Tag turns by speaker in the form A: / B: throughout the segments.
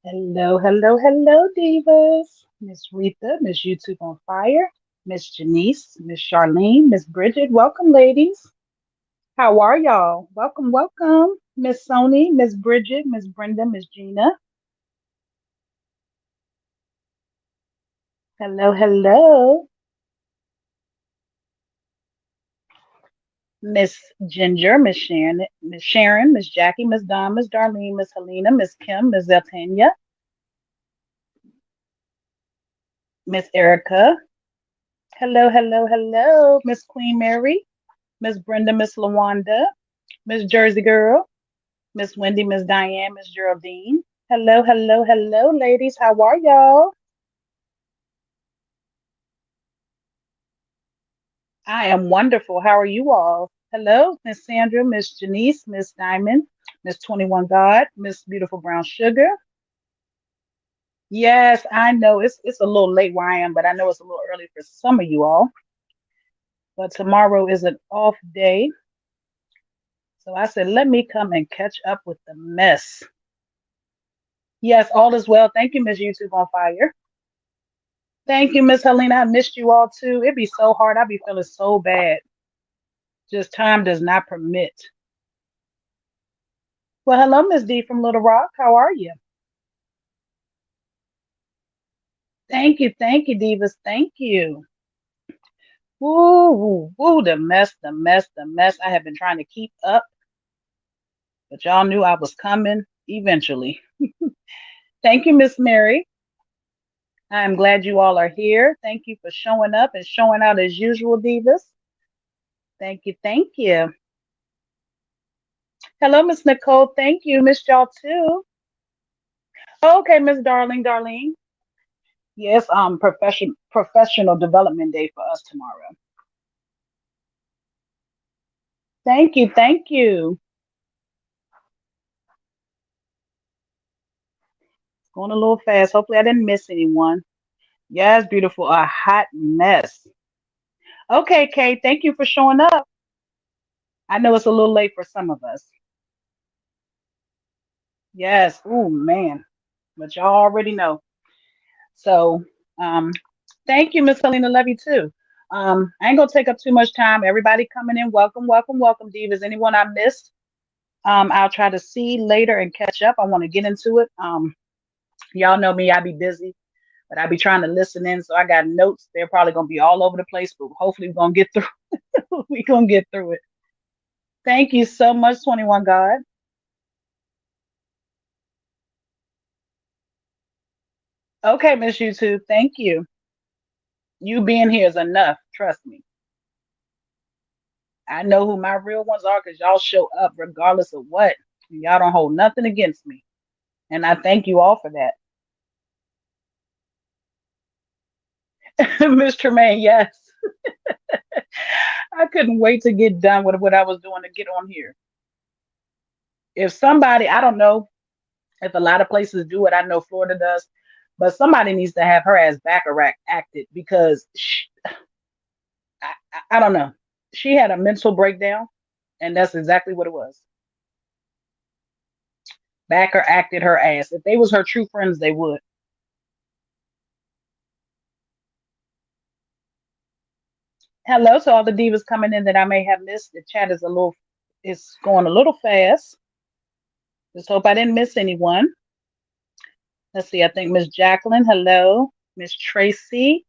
A: Hello, hello, hello, divas. Miss Rita, Miss YouTube on Fire, Miss Janice, Miss Charlene, Miss Bridget. Welcome, ladies. How are y'all? Welcome, welcome. Miss Sony, Miss Bridget, Miss Brenda, Miss Gina. Hello, hello. Miss Ginger, Miss Sharon, Miss Jackie, Miss Dawn, Miss Darlene, Miss Helena, Miss Kim, Miss Zeltania, Miss Erica. Hello, hello, hello. Miss Queen Mary, Miss Brenda, Miss Lawanda, Miss Jersey Girl. Miss Wendy, Miss Diane, Miss Geraldine. Hello, hello, hello, ladies. How are y'all? I am wonderful. How are you all? Hello, Miss Sandra, Miss Janice, Miss Diamond, Miss 21 God, Miss Beautiful Brown Sugar. Yes, I know it's a little late where I am, but I know it's a little early for some of you all. But tomorrow is an off day. So I said, let me come and catch up with the mess. Yes, all is well. Thank you, Miss YouTube on Fire. Thank you, Miss Helena. I missed you all too. It'd be so hard. I'd be feeling so bad. Just time does not permit. Well, hello, Miss D from Little Rock. How are you? Thank you, Divas. Thank you. Woo, woo, woo, the mess, the mess, the mess. I have been trying to keep up, but y'all knew I was coming eventually. Thank you, Miss Mary. I am glad you all are here. Thank you for showing up and showing out as usual, Divas. Thank you, thank you. Hello, Miss Nicole. Thank you. Missed y'all too. Okay, Miss Darling. Yes, professional development day for us tomorrow. Thank you, thank you. Going a little fast. Hopefully I didn't miss anyone. Yes, beautiful. A hot mess. Okay, Kay, thank you for showing up. I know it's a little late for some of us. Yes. Oh man. But y'all already know. So um thank you, Miss Helena. Love you too. I ain't gonna take up too much time. Everybody coming in. Welcome, welcome, welcome, Divas. Anyone I missed? I'll try to see later and catch up. I want to get into it. Y'all know me, I be busy, but I be trying to listen in. So I got notes. They're probably gonna be all over the place, but hopefully we're gonna get through. We're gonna get through it. Thank you so much, 21 God. Okay, Miss YouTube, thank you. You being here is enough. Trust me. I know who my real ones are because y'all show up regardless of what. Y'all don't hold nothing against me. And I thank you all for that. Miss Tremaine, yes. I couldn't wait to get done with what I was doing to get on here. If somebody, I don't know if a lot of places do it, I know Florida does, but somebody needs to have her ass Bacharach acted because I don't know. She had a mental breakdown, and that's exactly what it was. Backer acted her ass. If they was her true friends, they would. Hello to all the divas coming in that I may have missed. The chat is it's going a little fast. Just hope I didn't miss anyone. Let's see. I think Miss Jacqueline. Hello, Miss Tracy,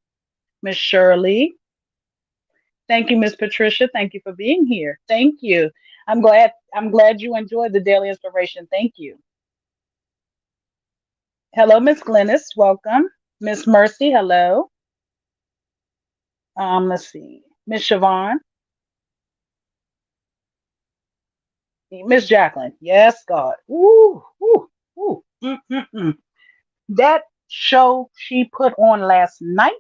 A: Miss Shirley. Thank you, Miss Patricia. Thank you for being here. Thank you. I'm glad you enjoyed the daily inspiration. Thank you. Hello, Miss Glennis. Welcome. Miss Mercy. Hello. Let's see. Miss Siobhan. Miss Jacqueline. Yes, God. Ooh, ooh, ooh. Mm. That show she put on last night,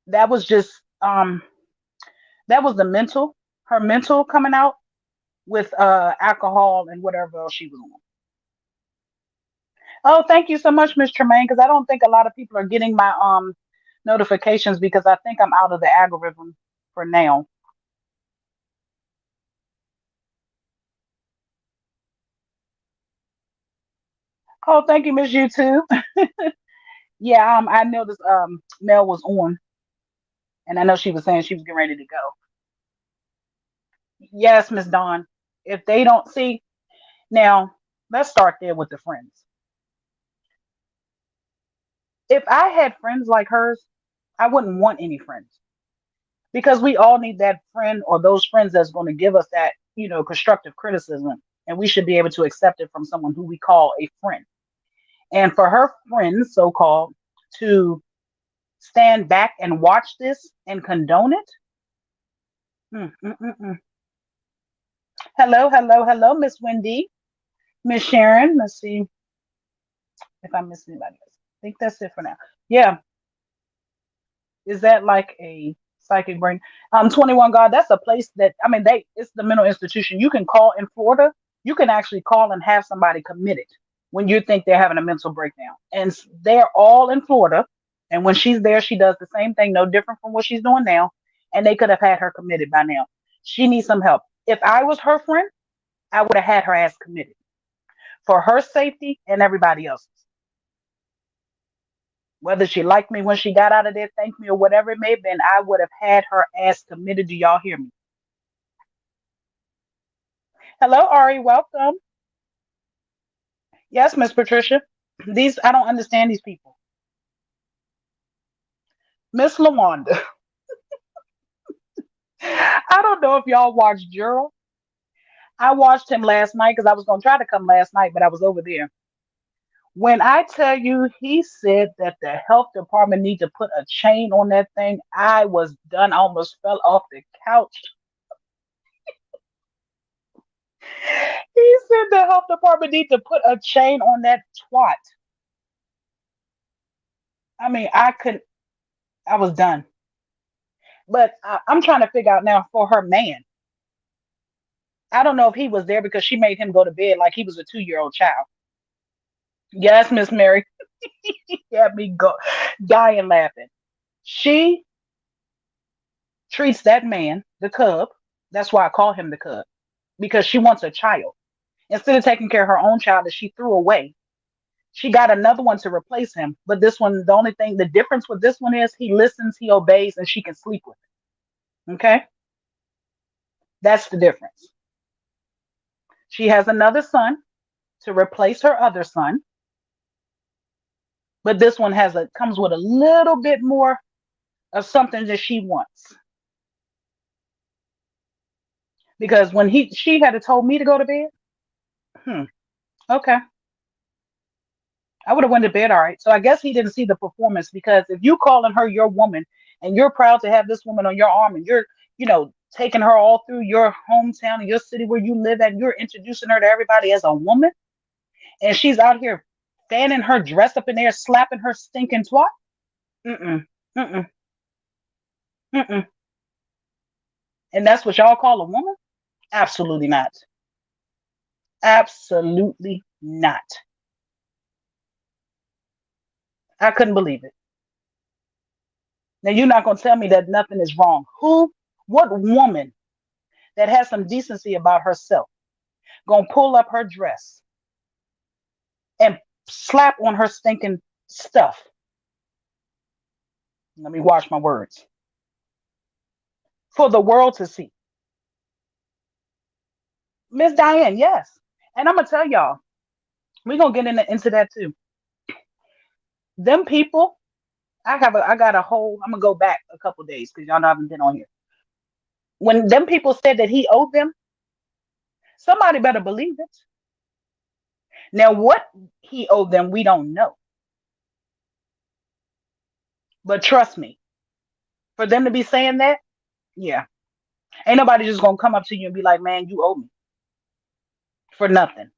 A: that was just that was her mental coming out with alcohol and whatever else she was on. Oh, thank you so much, Miss Tremaine, because I don't think a lot of people are getting my notifications because I think I'm out of the algorithm for now. Oh, thank you, Miss You too. Yeah, I know this Mel was on, and I know she was saying she was getting ready to go. Yes, Miss Dawn. If they don't see now, let's start there with the friends. If I had friends like hers, I wouldn't want any friends because we all need that friend or those friends that's going to give us that, constructive criticism. And we should be able to accept it from someone who we call a friend. And for her friends, so called, to stand back and watch this and condone it. Mm, mm, mm, mm. Hello, hello, hello, Miss Wendy, Miss Sharon. Let's see if I miss anybody else. I think that's it for now. Yeah, is that like a psychic brain? 21 God, that's a place that I mean it's the mental institution. You can call in Florida, you can actually call and have somebody committed when you think they're having a mental breakdown. And they're all in Florida. And when she's there, she does the same thing, no different from what she's doing now. And they could have had her committed by now. She needs some help. If I was her friend, I would have had her ass committed for her safety and everybody else's. Whether she liked me when she got out of there, thanked me, or whatever it may have been, I would have had her ass committed. Do y'all hear me? Hello, Ari. Welcome. Yes, Miss Patricia. These I don't understand these people. Miss Lawanda. I don't know if y'all watched Gerald. I watched him last night because I was gonna try to come last night, but I was over there. When I tell you he said that the health department need to put a chain on that thing, I was done. I almost fell off the couch. He said the health department need to put a chain on that twat. I mean, I was done. But I'm trying to figure out now for her man. I don't know if he was there because she made him go to bed like he was a 2-year-old child. Yes, Miss Mary. Had me go dying laughing. She treats that man, the cub. That's why I call him the cub, because she wants a child. Instead of taking care of her own child that she threw away, she got another one to replace him. But this one, the only thing, the difference with this one is he listens, he obeys, and she can sleep with him. Okay? That's the difference. She has another son to replace her other son, but this one comes with a little bit more of something that she wants. Because when she had told me to go to bed, hmm, okay, I would have went to bed all right. So I guess he didn't see the performance because if you calling her your woman and you're proud to have this woman on your arm and you're, taking her all through your hometown and your city where you live at, you're introducing her to everybody as a woman, and she's out here fanning her dress up in there, slapping her stinking twat. Mm-mm, mm-mm, mm-mm. And that's what y'all call a woman? Absolutely not. Absolutely not. I couldn't believe it. Now you're not gonna tell me that nothing is wrong. What woman that has some decency about herself gonna pull up her dress and slap on her stinking stuff? Let me watch my words. For the world to see. Miss Diane, yes. And I'm gonna tell y'all, we're gonna get into that too. Them people, I got a whole I'm gonna go back a couple days because y'all know I haven't been on here. When them people said that he owed them, somebody better believe it. Now, what he owed them, we don't know. But trust me, for them to be saying that, yeah, ain't nobody just gonna come up to you and be like, "Man, you owe me for nothing."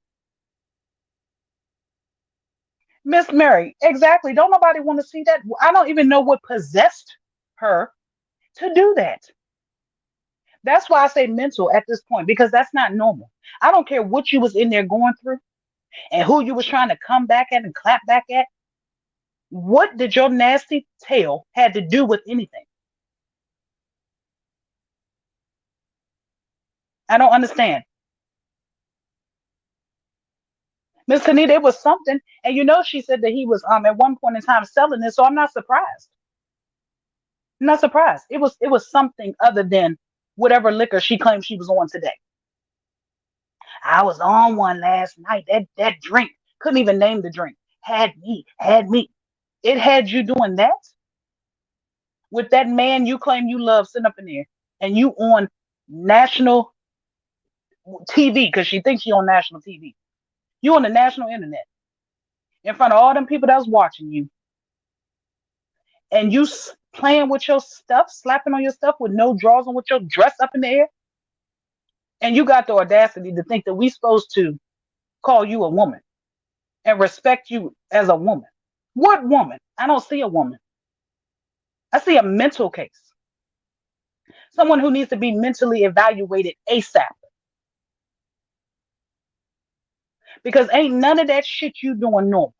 A: Miss Mary, exactly. Don't nobody want to see that. I don't even know what possessed her to do that. That's why I say mental at this point because that's not normal. I don't care what you was in there going through and who you was trying to come back at and clap back at. What did your nasty tail had to do with anything? I don't understand. Miss Anita, it was something. And she said that he was at one point in time selling it, so I'm not surprised. I'm not surprised. It was something other than whatever liquor she claimed she was on today. I was on one last night. That drink, couldn't even name the drink. Had me. It had you doing that with that man you claim you love sitting up in there, and you on national TV because she thinks she on national TV. You on the national internet in front of all them people that's watching you, and you playing with your stuff, slapping on your stuff with no drawers on, with your dress up in the air, and you got the audacity to think that we supposed to call you a woman and respect you as a woman. What woman? I don't see a woman. I see a mental case. Someone who needs to be mentally evaluated ASAP. Because ain't none of that shit you doing normal,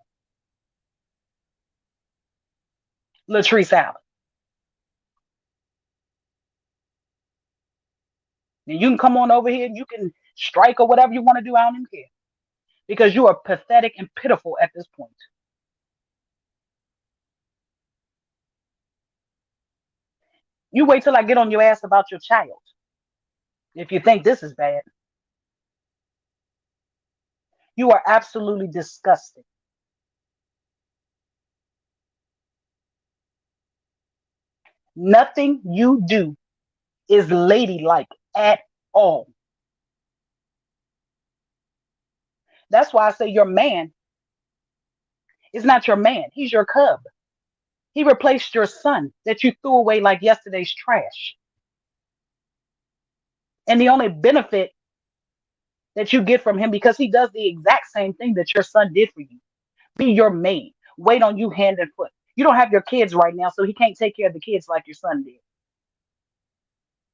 A: Latrice Allen. And you can come on over here and you can strike or whatever you want to do. I don't even care. Because you are pathetic and pitiful at this point. You wait till I get on your ass about your child. If you think this is bad, you are absolutely disgusting. Nothing you do is ladylike at all. That's why I say your man is not your man. He's your cub. He replaced your son that you threw away like yesterday's trash. And the only benefit that you get from him, because he does the exact same thing that your son did for you, be your maid, wait on you hand and foot. You don't have your kids right now, so he can't take care of the kids like your son did.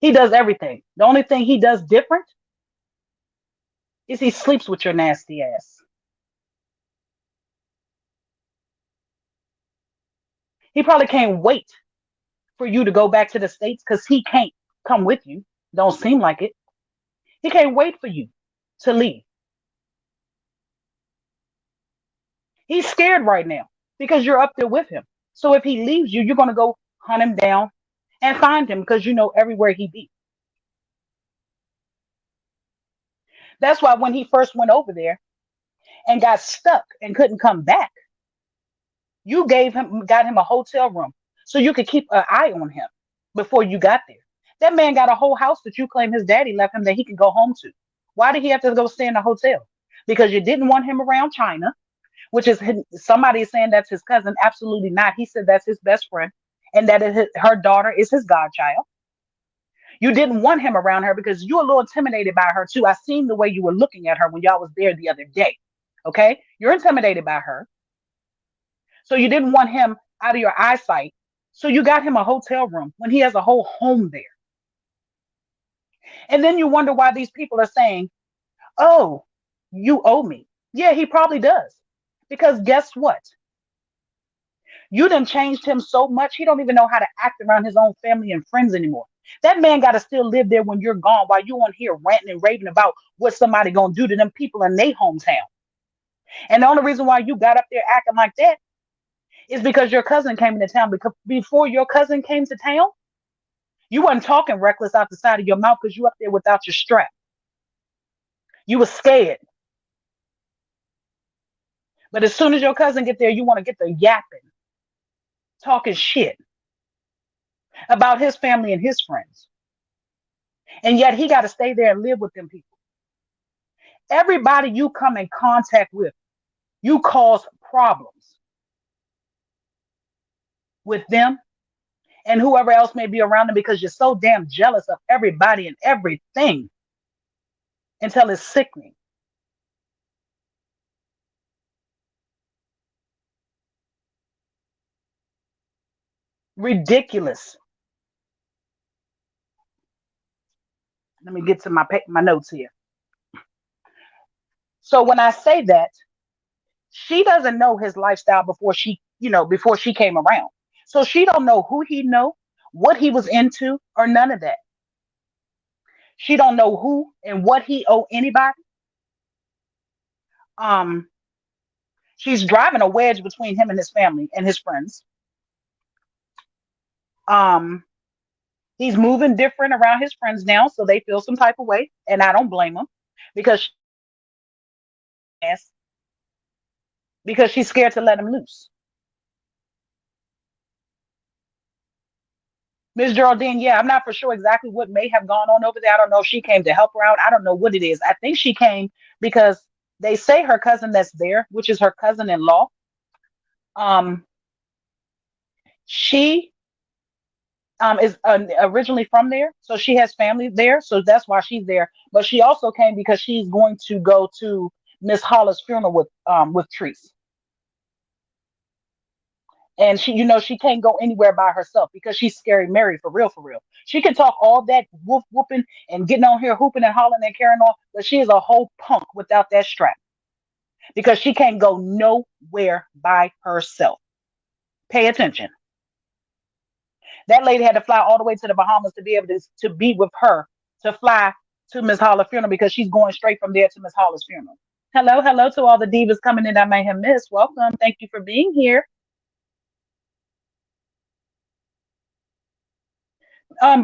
A: He does everything. The only thing he does different is he sleeps with your nasty ass. He probably can't wait for you to go back to the States because he can't come with you. Don't seem like it. He can't wait for you to leave. He's scared right now because you're up there with him. So if he leaves you, you're going to go hunt him down and find him because you know everywhere he be. That's why when he first went over there and got stuck and couldn't come back, you got him a hotel room so you could keep an eye on him before you got there. That man got a whole house that you claim his daddy left him that he can go home to. Why did he have to go stay in a hotel? Because you didn't want him around China, which is somebody is saying that's his cousin. Absolutely not. He said that's his best friend and that her daughter is his godchild. You didn't want him around her because you're a little intimidated by her too. I seen the way you were looking at her when y'all was there the other day. Okay, you're intimidated by her, so you didn't want him out of your eyesight. So you got him a hotel room when he has a whole home there. And then you wonder why these people are saying, "Oh, you owe me." Yeah, he probably does. Because guess what? You done changed him so much, he don't even know how to act around his own family and friends anymore. That man got to still live there when you're gone while you on here ranting and raving about what somebody going to do to them people in their hometown. And the only reason why you got up there acting like that is because your cousin came into town. Because before your cousin came to town, you wasn't talking reckless out the side of your mouth because you up there without your strap. You was scared. But as soon as your cousin get there, you want to get the yapping, talking shit about his family and his friends. And yet he got to stay there and live with them people. Everybody you come in contact with, you cause problems with them and whoever else may be around them because you're so damn jealous of everybody and everything until it's sickening. Ridiculous. Let me get to my notes here. So when I say that, she doesn't know his lifestyle before she came around. So she don't know who he know, what he was into, or none of that. She don't know who and what he owe anybody. She's driving a wedge between him and his family and his friends. Um, he's moving different around his friends now, so they feel some type of way, and I don't blame him because she's scared to let him loose. Miss Geraldine, yeah, I'm not for sure exactly what may have gone on over there. I don't know if she came to help her out. I don't know what it is. I think she came because they say her cousin that's there, which is her cousin-in-law. Um, she is originally from there, so she has family there, so that's why she's there. But she also came because she's going to go to Miss Hollis' funeral with Treese. And she, she can't go anywhere by herself because she's scary Mary for real, for real. She can talk all that whooping and getting on here hooping and hollering and carrying on, but she is a whole punk without that strap because she can't go nowhere by herself. Pay attention. That lady had to fly all the way to the Bahamas to be able to be with her, to fly to Miss Hollis' funeral because she's going straight from there to Miss Hollis' funeral. Hello, hello to all the divas coming in that may have missed. Welcome. Thank you for being here.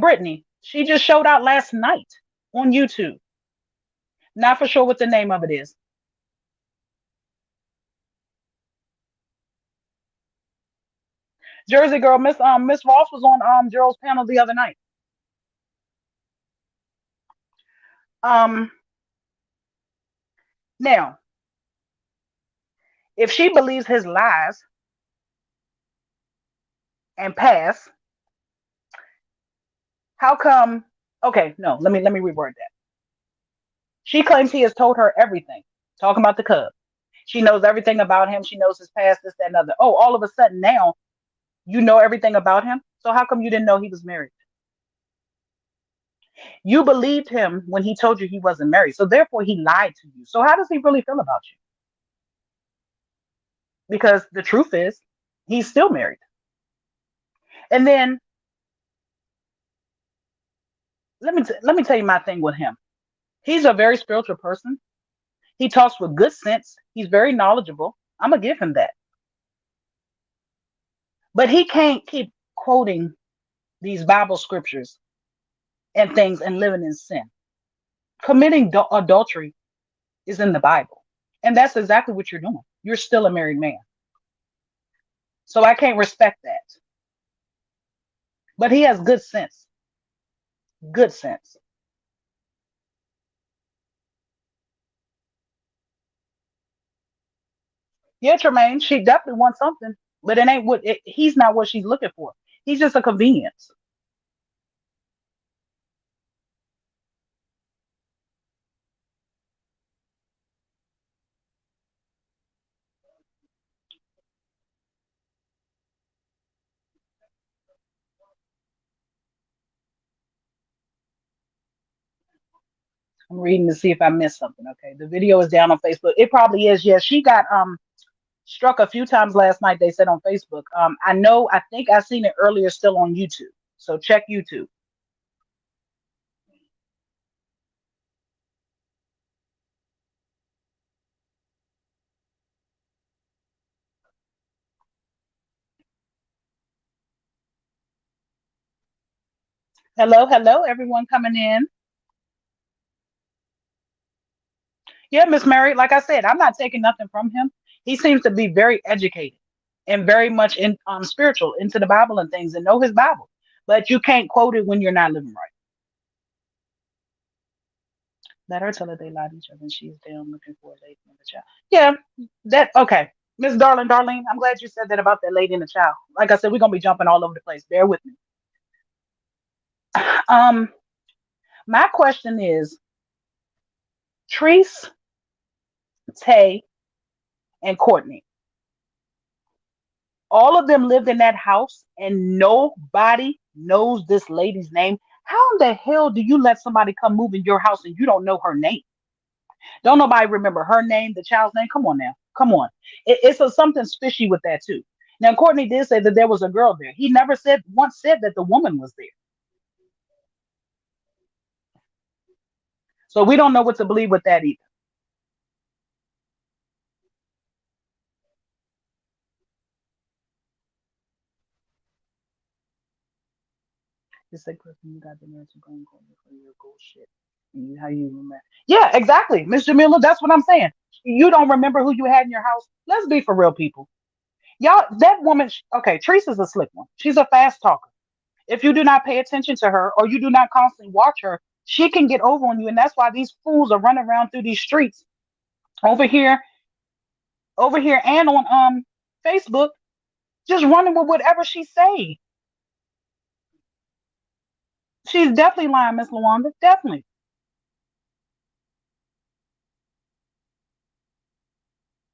A: Brittany, she just showed out last night on YouTube. Not for sure what the name of it is. Jersey Girl, Miss Ross was on Gerald's panel the other night. Um Now, if she believes his lies and past, how come okay, no, let me reword that. She claims he has told her everything. Talking about the cub. She knows everything about him. She knows his past, this, that, and other. Oh, all of a sudden now you know everything about him. So how come you didn't know he was married? You believed him when he told you he wasn't married. So therefore he lied to you. So how does he really feel about you? Because the truth is he's still married. And then let me tell you my thing with him. He's a very spiritual person. He talks with good sense. He's very knowledgeable. I'm gonna give him that. But he can't keep quoting these Bible scriptures and things and living in sin. Committing adultery is in the Bible. And that's exactly what you're doing. You're still a married man. So I can't respect that. But he has good sense. Good sense. Yeah, Tremaine, she definitely wants something, but it ain't he's not what she's looking for. He's just a convenience. I'm reading to see if I missed something. Okay. The video is down on Facebook. It probably is. Yes, she got struck a few times last night, they said on Facebook. I think I seen it earlier still on YouTube. So check YouTube. Hello, hello, everyone coming in. Yeah, Miss Mary, like I said, I'm not taking nothing from him. He seems to be very educated and very much in spiritual, into the Bible and things, and know his Bible. But you can't quote it when you're not living right. Let her tell her they lie to each other and she's down looking for a lady and the child. Yeah, that okay. Miss Darlene, I'm glad you said that about that lady and the child. Like I said, we're gonna be jumping all over the place. Bear with me. Um, my question is Treese, Tay, and Courtney. All of them lived in that house and nobody knows this lady's name. How in the hell do you let somebody come move in your house and you don't know her name? Don't nobody remember her name, the child's name? Come on now. Come on. Something fishy with that too. Now, Courtney did say that there was a girl there. He never said that the woman was there. So we don't know what to believe with that either. It's like person you got the nerve to go and call me for your bullshit. And you, how you remember? Yeah, exactly, Miss Jamila. That's what I'm saying. You don't remember who you had in your house. Let's be for real, people. Y'all, that woman. Okay, Teresa's a slick one. She's a fast talker. If you do not pay attention to her or you do not constantly watch her, she can get over on you, and that's why these fools are running around through these streets over here, over here, and on Facebook, just running with whatever she say. She's definitely lying, Miss Lawanda. Definitely.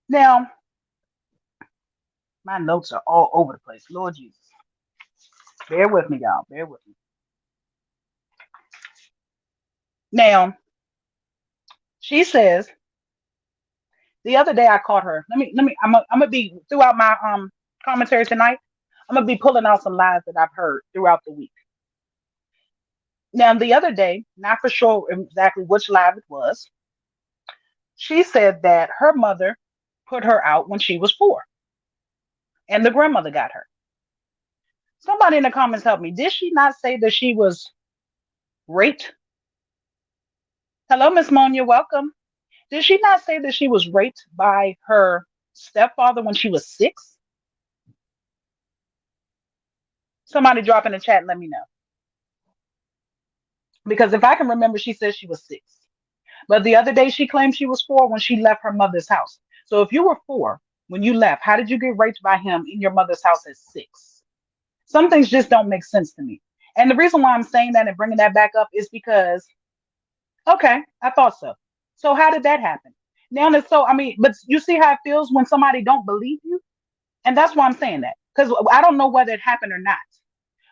A: Now, my notes are all over the place. Lord Jesus. Bear with me, y'all. Bear with me. Now, she says the other day I caught her. Let me I'm gonna be throughout my commentary tonight. I'm gonna be pulling out some lies that I've heard throughout the week. Now, the other day, not for sure exactly which live it was, she said that her mother put her out when she was 4 and the grandmother got her. Somebody in the comments help me. Did she not say that she was raped? Hello, Miss Monia, welcome. Did she not say that she was raped by her stepfather when she was 6? Somebody drop in the chat and let me know. Because if I can remember, she said she was 6. But the other day she claimed she was 4 when she left her mother's house. So if you were 4 when you left, how did you get raped by him in your mother's house at 6? Some things just don't make sense to me. And the reason why I'm saying that and bringing that back up is because, okay, I thought so. So how did that happen? Now that so, I mean, but you see how it feels when somebody don't believe you? And that's why I'm saying that. Because I don't know whether it happened or not.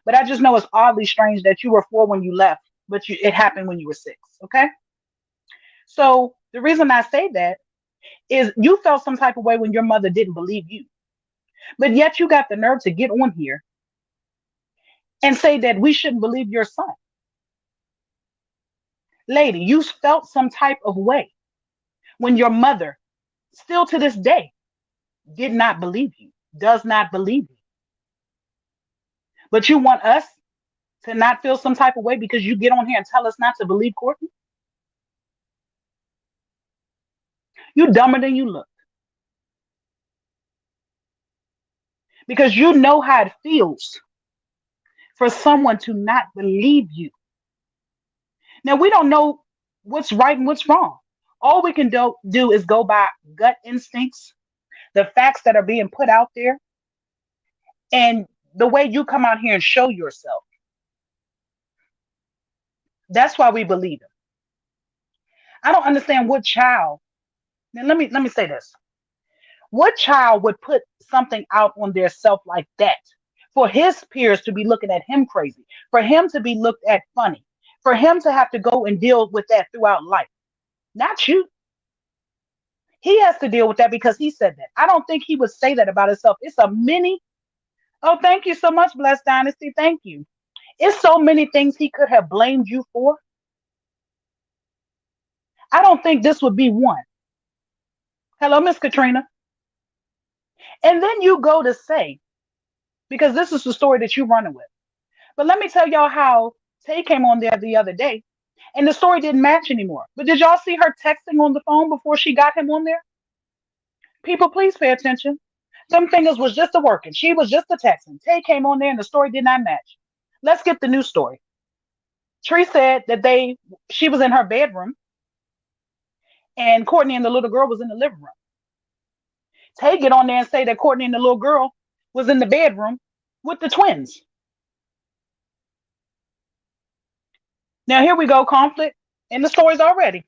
A: But I just know it's oddly strange that you were 4 when you left, but it happened when you were 6. Okay. So the reason I say that is you felt some type of way when your mother didn't believe you. But yet you got the nerve to get on here and say that we shouldn't believe your son. Lady, you felt some type of way when your mother, still to this day, did not believe you, does not believe you. But you want us to not feel some type of way because you get on here and tell us not to believe Courtney? You dumber than you look. Because you know how it feels for someone to not believe you. Now, we don't know what's right and what's wrong. All we can do is go by gut instincts, the facts that are being put out there, and the way you come out here and show yourself. That's why we believe him. I don't understand what child. Now let me say this. What child would put something out on their self like that for his peers to be looking at him crazy, for him to be looked at funny, for him to have to go and deal with that throughout life? Not you. He has to deal with that because he said that. I don't think he would say that about himself. It's a many. Oh, thank you so much, Blessed Dynasty. Thank you. It's so many things he could have blamed you for. I don't think this would be one. Hello, Miss Katrina. And then you go to say, because this is the story that you're running with. But let me tell y'all how Tay came on there the other day, and the story didn't match anymore. But did y'all see her texting on the phone before she got him on there? People, please pay attention. Some fingers was just a working. She was just a texting. Tay came on there, and the story did not match. Let's get the new story. Tree said that she was in her bedroom, and Courtney and the little girl was in the living room. Tay get on there and say that Courtney and the little girl was in the bedroom with the twins. Now here we go, conflict in the stories already.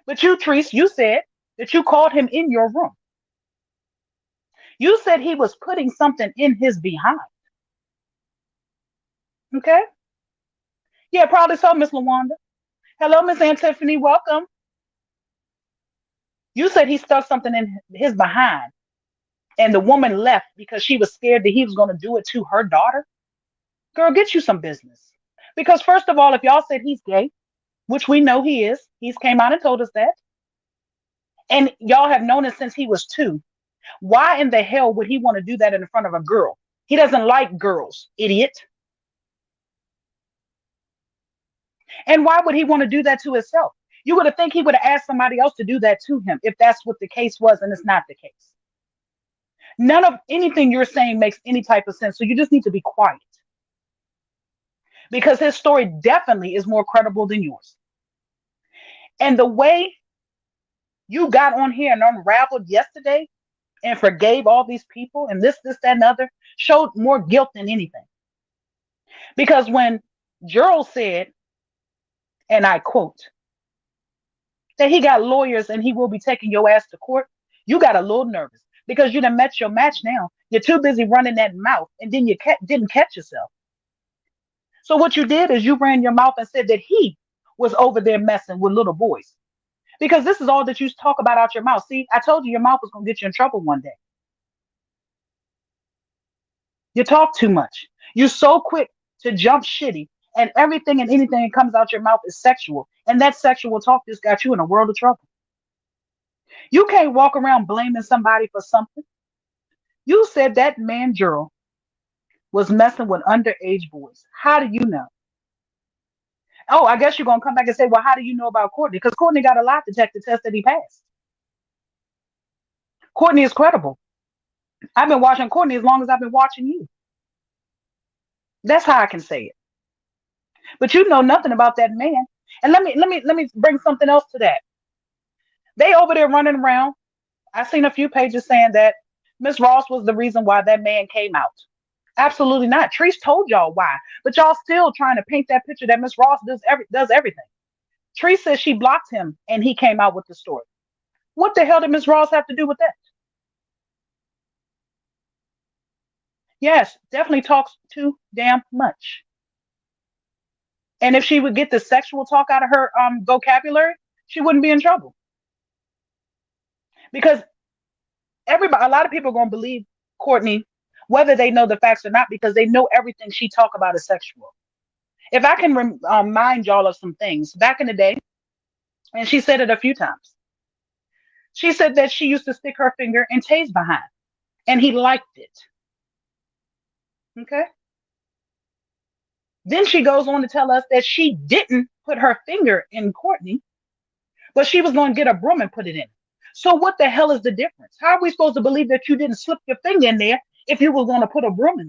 A: But you, Treese, you said that you called him in your room. You said he was putting something in his behind. Okay? Yeah, probably so, Miss Lawanda. Hello, Miss Aunt Tiffany. Welcome. You said he stuck something in his behind, and the woman left because she was scared that he was going to do it to her daughter. Girl, get you some business. Because first of all, if y'all said he's gay, which we know he is, he's came out and told us that, and y'all have known it since he was 2. Why in the hell would he want to do that in front of a girl? He doesn't like girls, idiot. And why would he want to do that to himself? You would have think he would have asked somebody else to do that to him if that's what the case was, and it's not the case. None of anything you're saying makes any type of sense. So you just need to be quiet because his story definitely is more credible than yours. And the way you got on here and unraveled yesterday and forgave all these people and this, that, and other showed more guilt than anything. Because when Gerald said, and I quote, that he got lawyers and he will be taking your ass to court, you got a little nervous because you done met your match now. You're too busy running that mouth and then you didn't catch yourself. So what you did is you ran your mouth and said that he was over there messing with little boys. Because this is all that you talk about out your mouth. See, I told you your mouth was going to get you in trouble one day. You talk too much. You're so quick to jump shitty, and everything and anything that comes out your mouth is sexual. And that sexual talk just got you in a world of trouble. You can't walk around blaming somebody for something. You said that man, Gerald, was messing with underage boys. How do you know? Oh, I guess you're going to come back and say, well, how do you know about Courtney? Because Courtney got a lie detector test that he passed. Courtney is credible. I've been watching Courtney as long as I've been watching you. That's how I can say it. But you know nothing about that man. And let me bring something else to that. They over there running around. I've seen a few pages saying that Miss Ross was the reason why that man came out. Absolutely not. Treese told y'all why, but y'all still trying to paint that picture that Miss Ross does everything. Treese says she blocked him and he came out with the story. What the hell did Miss Ross have to do with that? Yes, definitely talks too damn much. And if she would get the sexual talk out of her vocabulary, she wouldn't be in trouble. Because a lot of people are going to believe Courtney, whether they know the facts or not, because they know everything she talk about is sexual. If I can remind y'all of some things back in the day, and she said it a few times. She said that she used to stick her finger in Tay's behind, and he liked it. Okay. Then she goes on to tell us that she didn't put her finger in Courtney, but she was going to get a broom and put it in. So what the hell is the difference? How are we supposed to believe that you didn't slip your finger in there if you were going to put a broom in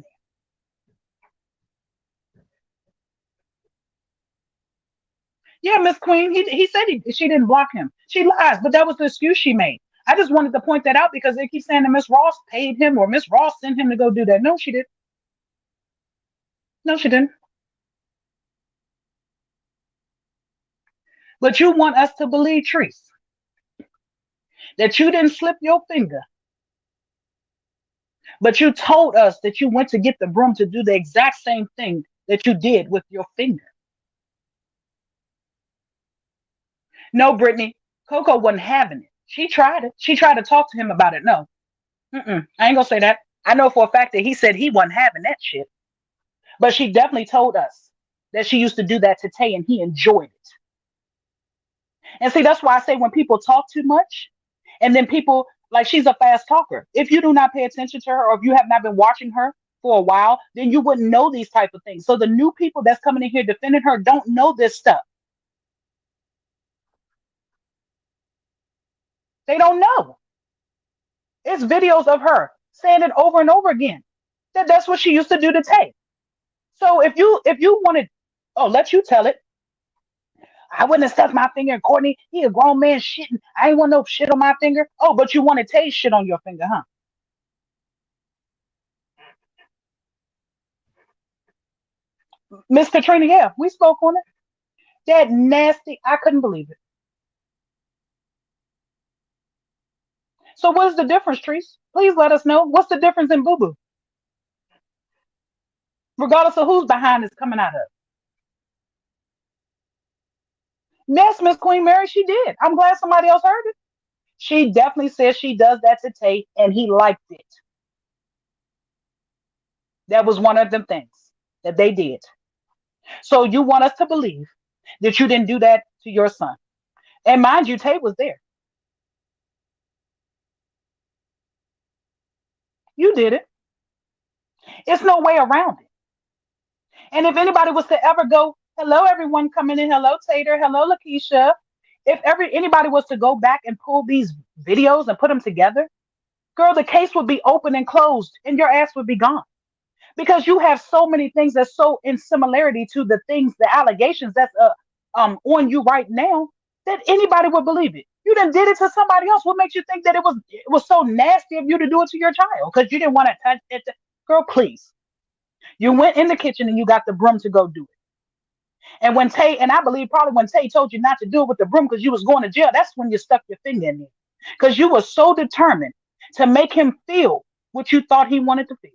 A: there? Yeah, Miss Queen, he said she didn't block him. She lies, but that was the excuse she made. I just wanted to point that out because they keep saying that Miss Ross paid him or Miss Ross sent him to go do that. No, she didn't. No, she didn't. But you want us to believe, Treese, that you didn't slip your finger, but you told us that you went to get the broom to do the exact same thing that you did with your finger. No, Brittany, Coco wasn't having it. She tried it. She tried to talk to him about it. No, I ain't gonna say that. I know for a fact that he said he wasn't having that shit. But she definitely told us that she used to do that to Tay and he enjoyed it. And see, that's why I say when people talk too much, and then people like she's a fast talker. If you do not pay attention to her, or if you have not been watching her for a while, then you wouldn't know these type of things. So the new people that's coming in here defending her don't know this stuff. They don't know. It's videos of her saying it over and over again. That's what she used to do to Tay. So if you wanted, oh, let you tell it. I wouldn't have stuck my finger in Courtney. He a grown man shitting. I ain't want no shit on my finger. Oh, but you want to taste shit on your finger, huh? Miss Katrina, yeah, we spoke on it. That nasty, I couldn't believe it. So what is the difference, Treese? Please let us know. What's the difference in Boo Boo? Regardless of whose behind is coming out of. Yes, Miss Queen Mary, she did. I'm glad somebody else heard it. She definitely says she does that to Tate, and he liked it. That was one of them things that they did. So you want us to believe that you didn't do that to your son. And mind you, Tate was there. You did it. It's no way around it. And if anybody was to ever go, Hello, everyone coming in. Hello, Tater. Hello, Lakeisha. If anybody was to go back and pull these videos and put them together, girl, the case would be open and closed, and your ass would be gone because you have so many things that's so in similarity to the things, the allegations that's on you right now that anybody would believe it. You done did it to somebody else. What makes you think that it was so nasty of you to do it to your child? Because you didn't want to touch it. Girl, please. You went in the kitchen and you got the broom to go do it. And when Tay, and I believe probably when Tay told you not to do it with the broom because you was going to jail, that's when you stuck your finger in there. Because you were so determined to make him feel what you thought he wanted to feel.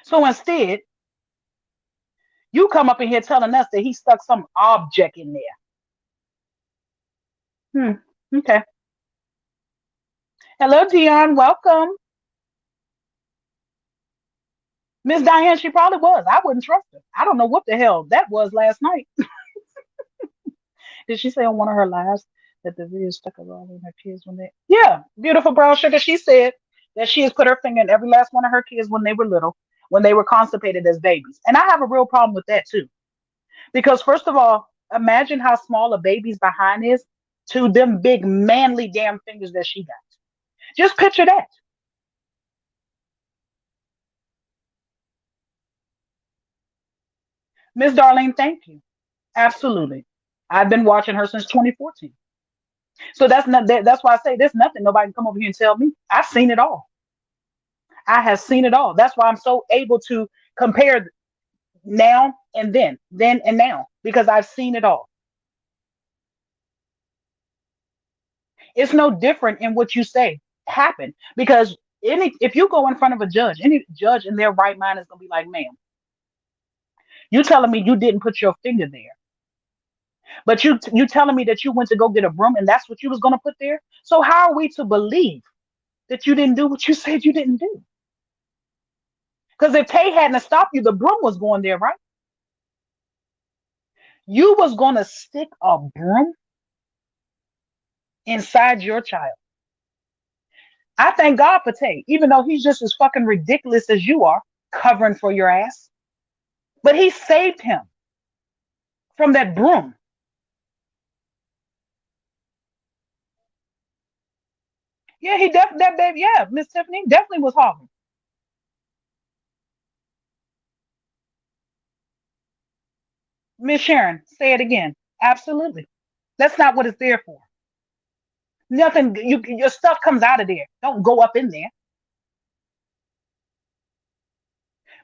A: So instead, you come up in here telling us that he stuck some object in there. Okay. Hello, Dion. Welcome. Miss Diane, she probably was. I wouldn't trust her. I don't know what the hell that was last night. Did she say on one of her lives that the video stuck around in her kids when they? Yeah, beautiful brown sugar. She said that she has put her finger in every last one of her kids when they were little, when they were constipated as babies. And I have a real problem with that too. Because first of all, imagine how small a baby's behind is to them big manly damn fingers that she got. Just picture that. Miss Darlene, thank you. Absolutely. I've been watching her since 2014. So that's why I say there's nothing nobody can come over here and tell me. I've seen it all. I have seen it all. That's why I'm so able to compare now and then and now, because I've seen it all. It's no different in what you say happened because if you go in front of a judge, any judge in their right mind is gonna be like, ma'am, you telling me you didn't put your finger there, but you telling me that you went to go get a broom and that's what you was gonna put there. So how are we to believe that you didn't do what you said you didn't do? Because if Tay hadn't stopped you, the broom was going there, right? You was gonna stick a broom inside your child. I thank God for Tay, even though he's just as fucking ridiculous as you are, covering for your ass. But he saved him from that broom. Yeah, he definitely that baby. Yeah, Miss Tiffany definitely was hogging. Miss Sharon, say it again. Absolutely. That's not what it's there for. Nothing. Your stuff comes out of there. Don't go up in there.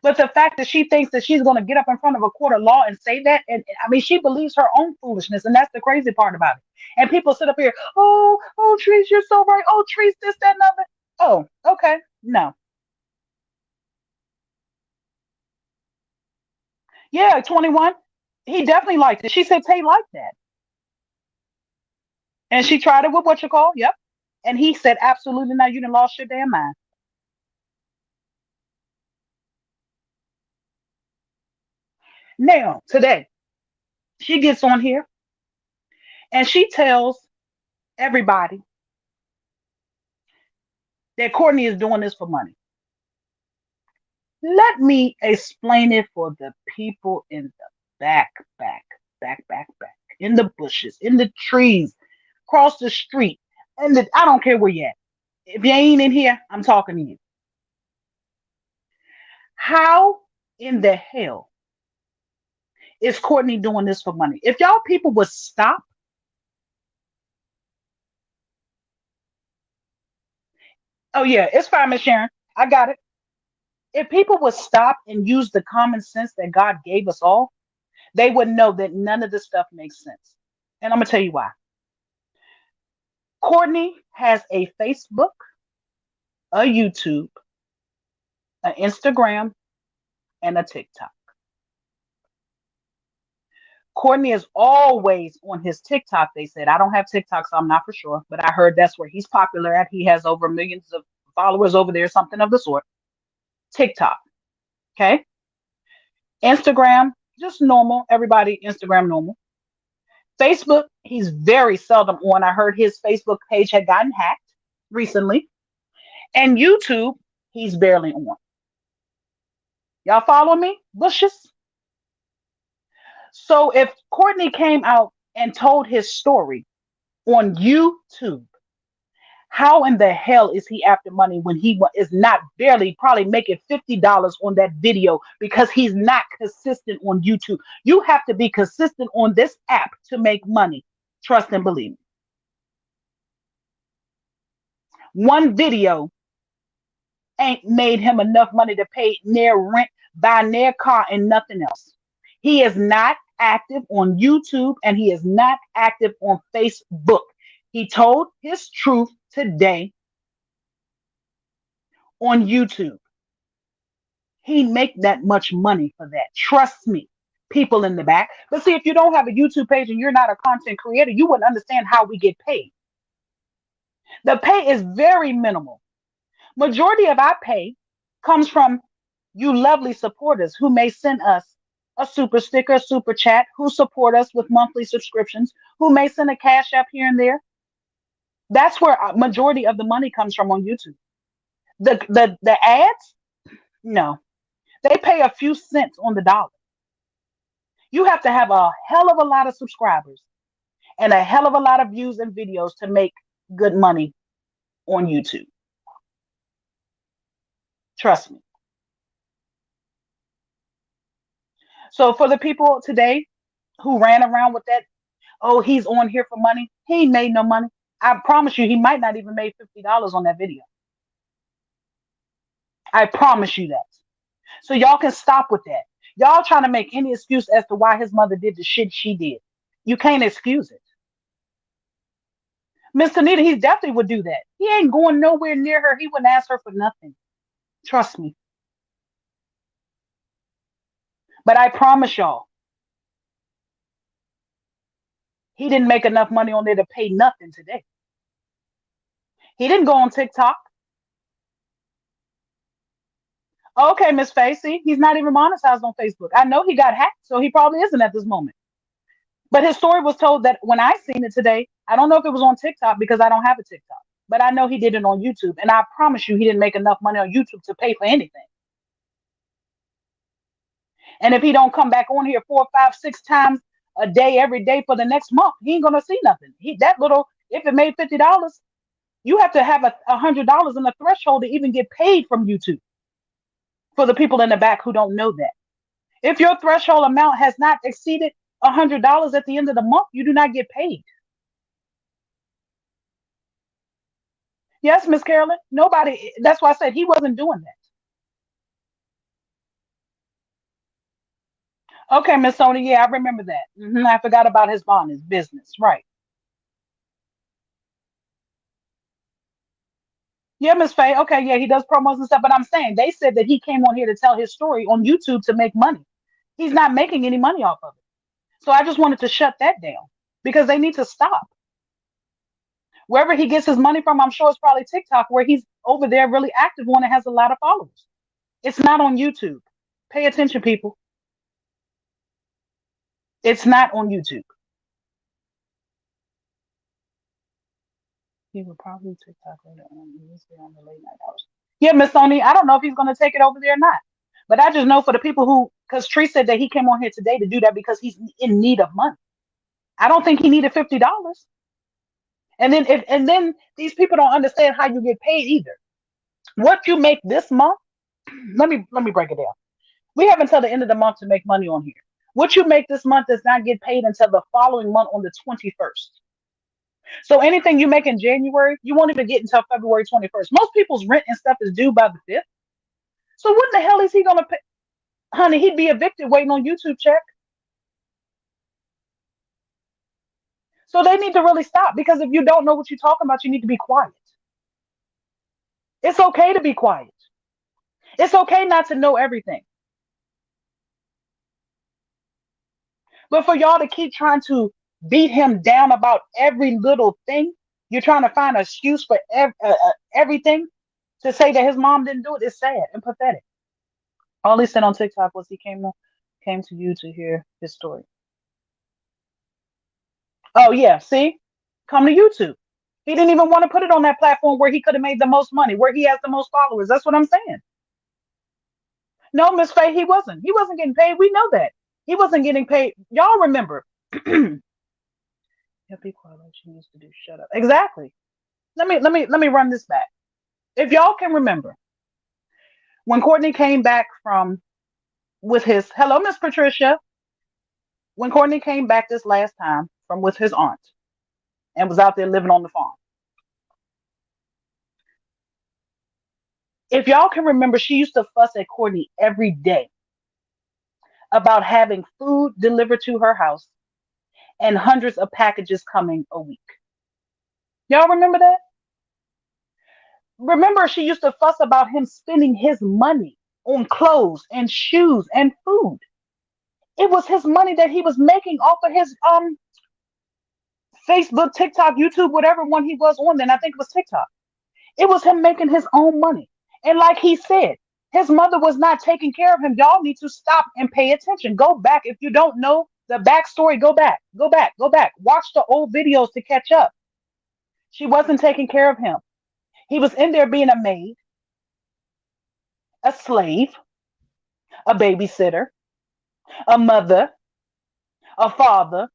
A: But the fact that she thinks that she's going to get up in front of a court of law and say that, and I mean, she believes her own foolishness, and that's the crazy part about it. And people sit up here, oh, Trees, you're so right. Oh, Trees, this, that, and other. Oh, okay, no, yeah, 21. He definitely liked it. She said Tay liked that, and she tried it with what you call, yep. And he said, absolutely not. You done lost your damn mind. Now, today, she gets on here and she tells everybody that Courtney is doing this for money. Let me explain it for the people in the back, back, in the bushes, in the trees, across the street, and I don't care where you at. If you ain't in here, I'm talking to you. How in the hell is Courtney doing this for money? If y'all people would stop, oh yeah, it's fine, Miss Sharon. I got it. If people would stop and use the common sense that God gave us all, they would know that none of this stuff makes sense. And I'm gonna tell you why. Courtney has a Facebook, a YouTube, an Instagram, and a TikTok. Courtney is always on his TikTok. They said, I don't have TikTok, so I'm not for sure, but I heard that's where he's popular at. He has over millions of followers over there, something of the sort. TikTok. Okay. Instagram, just normal. Everybody, Instagram, normal. Facebook, he's very seldom on. I heard his Facebook page had gotten hacked recently. And YouTube, he's barely on. Y'all follow me? Bushes. So if Courtney came out and told his story on YouTube, how in the hell is he after money when is not barely probably making $50 on that video because he's not consistent on YouTube? You have to be consistent on this app to make money. Trust and believe me. One video ain't made him enough money to pay near rent, buy near car, and nothing else. He is not active on YouTube and he is not active on Facebook. He told his truth today on YouTube. He make that much money for that. Trust me. People in the back. But see, if you don't have a YouTube page and you're not a content creator, you wouldn't understand how we get paid. The pay is very minimal. Majority of our pay comes from you lovely supporters who may send us a super sticker, super chat, who support us with monthly subscriptions, who may send a cash app here and there. That's where a majority of the money comes from on YouTube. The ads, no, they pay a few cents on the dollar. You have to have a hell of a lot of subscribers and a hell of a lot of views and videos to make good money on YouTube. Trust me. So for the people today who ran around with that, oh, he's on here for money. He ain't made no money. I promise you, he might not even made $50 on that video. I promise you that. So y'all can stop with that. Y'all trying to make any excuse as to why his mother did the shit she did. You can't excuse it. Miss Anita, he definitely would do that. He ain't going nowhere near her. He wouldn't ask her for nothing. Trust me. But I promise y'all, he didn't make enough money on there to pay nothing today. He didn't go on TikTok. Okay, Miss Facey, he's not even monetized on Facebook. I know he got hacked, so he probably isn't at this moment. But his story was told that when I seen it today, I don't know if it was on TikTok because I don't have a TikTok, but I know he did it on YouTube. And I promise you, he didn't make enough money on YouTube to pay for anything. And if he don't come back on here 4, 5, 6 times a day, every day for the next month, he ain't gonna see nothing. That little, if it made $50, you have to have $100 in the threshold to even get paid from YouTube. For the people in the back who don't know that, if your threshold amount has not exceeded $100 at the end of the month, you do not get paid. Yes, Miss Carolyn. Nobody. That's why I said he wasn't doing that. Okay, Miss Sony. Yeah, I remember that. I forgot about his bond, his business. Right. Yeah, Miss Faye. Okay, yeah, he does promos and stuff. But I'm saying they said that he came on here to tell his story on YouTube to make money. He's not making any money off of it. So I just wanted to shut that down because they need to stop. Wherever he gets his money from, I'm sure it's probably TikTok, where he's over there really active one and has a lot of followers. It's not on YouTube. Pay attention, people. It's not on YouTube. He would probably TikTok later on the late night hours. Yeah, Miss Sony, I don't know if he's going to take it over there or not. But I just know for the people who, because Tree said that he came on here today to do that because he's in need of money. I don't think he needed $50. And then these people don't understand how you get paid either. What you make this month, let me break it down. We have until the end of the month to make money on here. What you make this month does not get paid until the following month on the 21st. So anything you make in January, you won't even get until February 21st. Most people's rent and stuff is due by the 5th. So what the hell is he gonna pay? Honey, he'd be evicted waiting on YouTube check. So they need to really stop, because if you don't know what you're talking about, you need to be quiet. It's okay to be quiet. It's okay not to know everything. But for y'all to keep trying to beat him down about every little thing, you're trying to find an excuse for everything to say that his mom didn't do it. It's sad and pathetic. All he said on TikTok was he came to you to hear his story. Oh yeah, see, come to YouTube. He didn't even want to put it on that platform where he could have made the most money, where he has the most followers. That's what I'm saying. No, Miss Faye, he wasn't. He wasn't getting paid. We know that. He wasn't getting paid. Y'all remember. Yeah, be quiet like she used to do. Shut up. Exactly. Let me run this back. If y'all can remember, when Courtney came back from with his hello, Miss Patricia, when Courtney came back this last time from with his aunt and was out there living on the farm. If y'all can remember, she used to fuss at Courtney every day about having food delivered to her house and hundreds of packages coming a week. Y'all remember that? Remember, she used to fuss about him spending his money on clothes and shoes and food. It was his money that he was making off of his Facebook, TikTok, YouTube, whatever one he was on then. I think it was TikTok. It was him making his own money. And like he said, his mother was not taking care of him. Y'all need to stop and pay attention. Go back. If you don't know the backstory, go back, go back, go back. Watch the old videos to catch up. She wasn't taking care of him. He was in there being a maid, a slave, a babysitter, a mother, a father,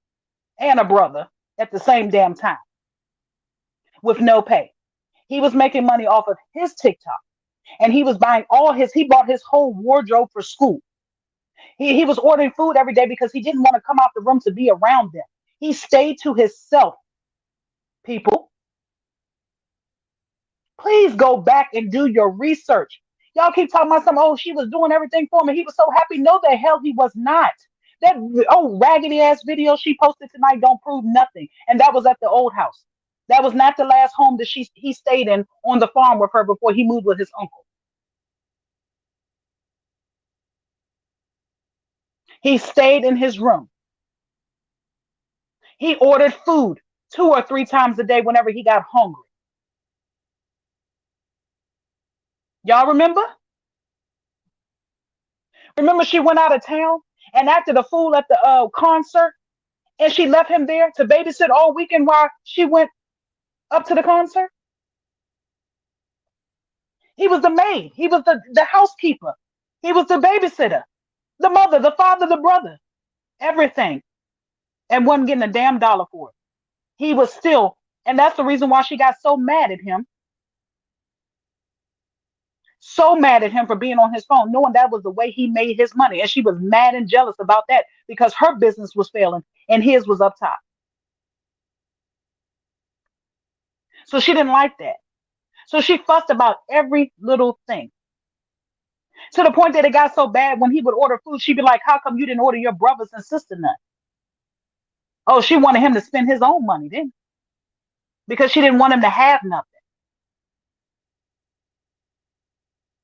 A: and a brother at the same damn time with no pay. He was making money off of his TikTok and he was buying he bought his whole wardrobe for school. He was ordering food every day because he didn't want to come out the room to be around them. He stayed to himself, people. Please go back and do your research. Y'all keep talking about some, oh, she was doing everything for me. He was so happy. No, the hell he was not. That raggedy ass video she posted tonight don't prove nothing. And that was at the old house. That was not the last home that he stayed in on the farm with her before he moved with his uncle. He stayed in his room. He ordered food 2 or 3 times a day whenever he got hungry. Y'all remember? Remember she went out of town and acted a fool at the concert and she left him there to babysit all weekend while she went up to the concert? He was the maid. He was the housekeeper. He was the babysitter, the mother, the father, the brother, everything. And wasn't getting a damn dollar for it. He was still, and that's the reason why she got so mad at him. So mad at him for being on his phone, knowing that was the way he made his money. And she was mad and jealous about that because her business was failing and his was up top. So she didn't like that. So she fussed about every little thing to the point that it got so bad when he would order food, she'd be like, how come you didn't order your brothers and sister none? Oh, she wanted him to spend his own money then because she didn't want him to have nothing.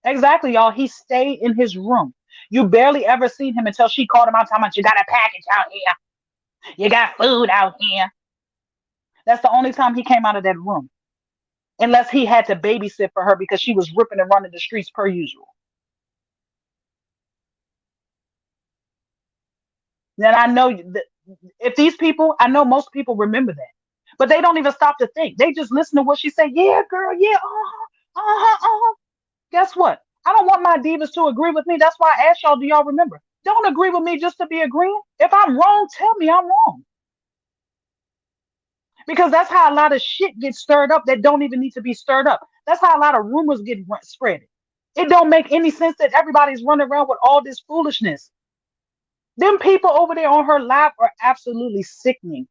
A: Exactly, y'all. He stayed in his room. You barely ever seen him until she called him out talking about you got a package out here. You got food out here. That's the only time he came out of that room. Unless he had to babysit for her because she was ripping and running the streets per usual. Then I know that if these people, I know most people remember that, but they don't even stop to think. They just listen to what she said. Yeah, girl. Yeah. Guess what? I don't want my divas to agree with me. That's why I asked y'all, do y'all remember? Don't agree with me just to be agreeing. If I'm wrong, tell me I'm wrong. Because that's how a lot of shit gets stirred up that don't even need to be stirred up. That's how a lot of rumors get spread. It don't make any sense that everybody's running around with all this foolishness. Them people over there on her lap are absolutely sickening.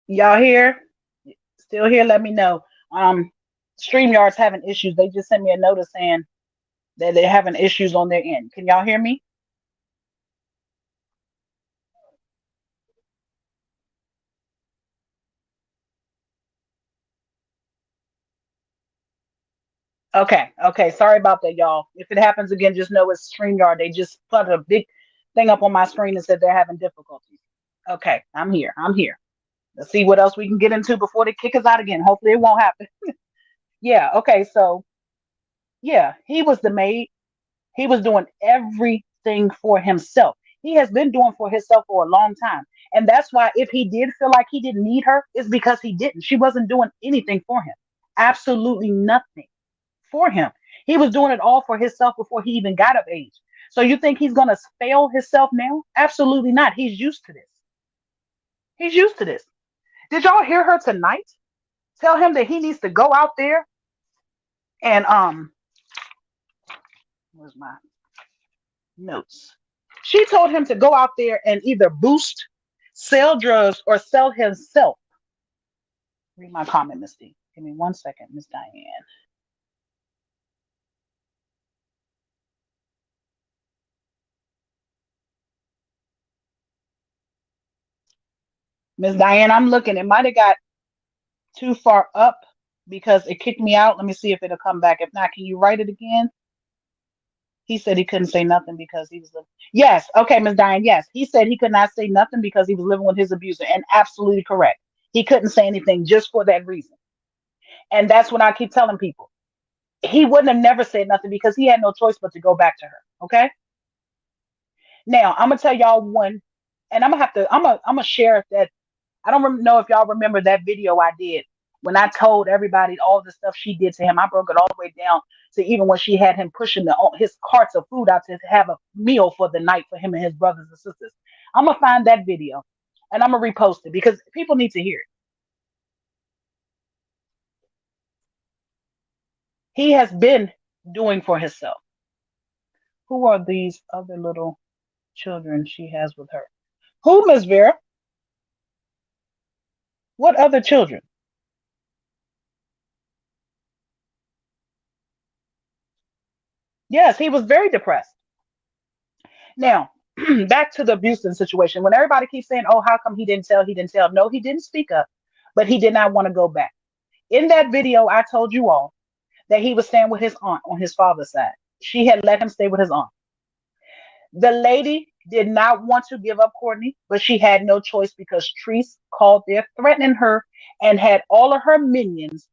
A: Y'all here? Still here? Let me know. Um, StreamYard's having issues. They just sent me a notice saying that they're having issues on their end. Can y'all hear me? Okay, okay. Sorry about that, y'all. If it happens again, just know it's StreamYard. They just put a big thing up on my screen and said they're having difficulties. Okay, I'm here. I'm here. Let's see what else we can get into before they kick us out again. Hopefully it won't happen. Yeah, okay, so yeah, he was the maid. He was doing everything for himself. He has been doing for himself for a long time. And that's why if he did feel like he didn't need her, it's because he didn't. She wasn't doing anything for him. Absolutely nothing for him. He was doing it all for himself before he even got of age. So you think he's gonna fail himself now? Absolutely not. He's used to this. He's used to this. Did y'all hear her tonight? Tell him that he needs to go out there and where's my notes? She told him to go out there and either boost, sell drugs, or sell himself. Read my comment, Misty. Give me 1 second, Miss Diane. Miss Diane, I'm looking. It might have got too far up because it kicked me out. Let me see if it'll come back. If not, can you write it again? He said he couldn't say nothing because he was living. Yes, okay, Miss Diane. Yes, he said he could not say nothing because he was living with his abuser, and absolutely correct. He couldn't say anything just for that reason, and that's what I keep telling people. He wouldn't have never said nothing because he had no choice but to go back to her. Okay. Now I'm gonna tell y'all one, and I'm gonna have to. I'm gonna share that. I don't know if y'all remember that video I did when I told everybody all the stuff she did to him. I broke it all the way down to even when she had him pushing his carts of food out to have a meal for the night for him and his brothers and sisters. I'm gonna find that video and I'm gonna repost it because people need to hear it. He has been doing for himself. Who are these other little children she has with her? Who, Miss Vera? What other children? Yes, he was very depressed. Now, back to the abuse situation. When everybody keeps saying, oh, how come he didn't tell? He didn't tell. No, he didn't speak up, but he did not want to go back. In that video, I told you all that he was staying with his aunt on his father's side. She had let him stay with his aunt. The lady did not want to give up Courtney, but she had no choice because Treese called there threatening her and had all of her minions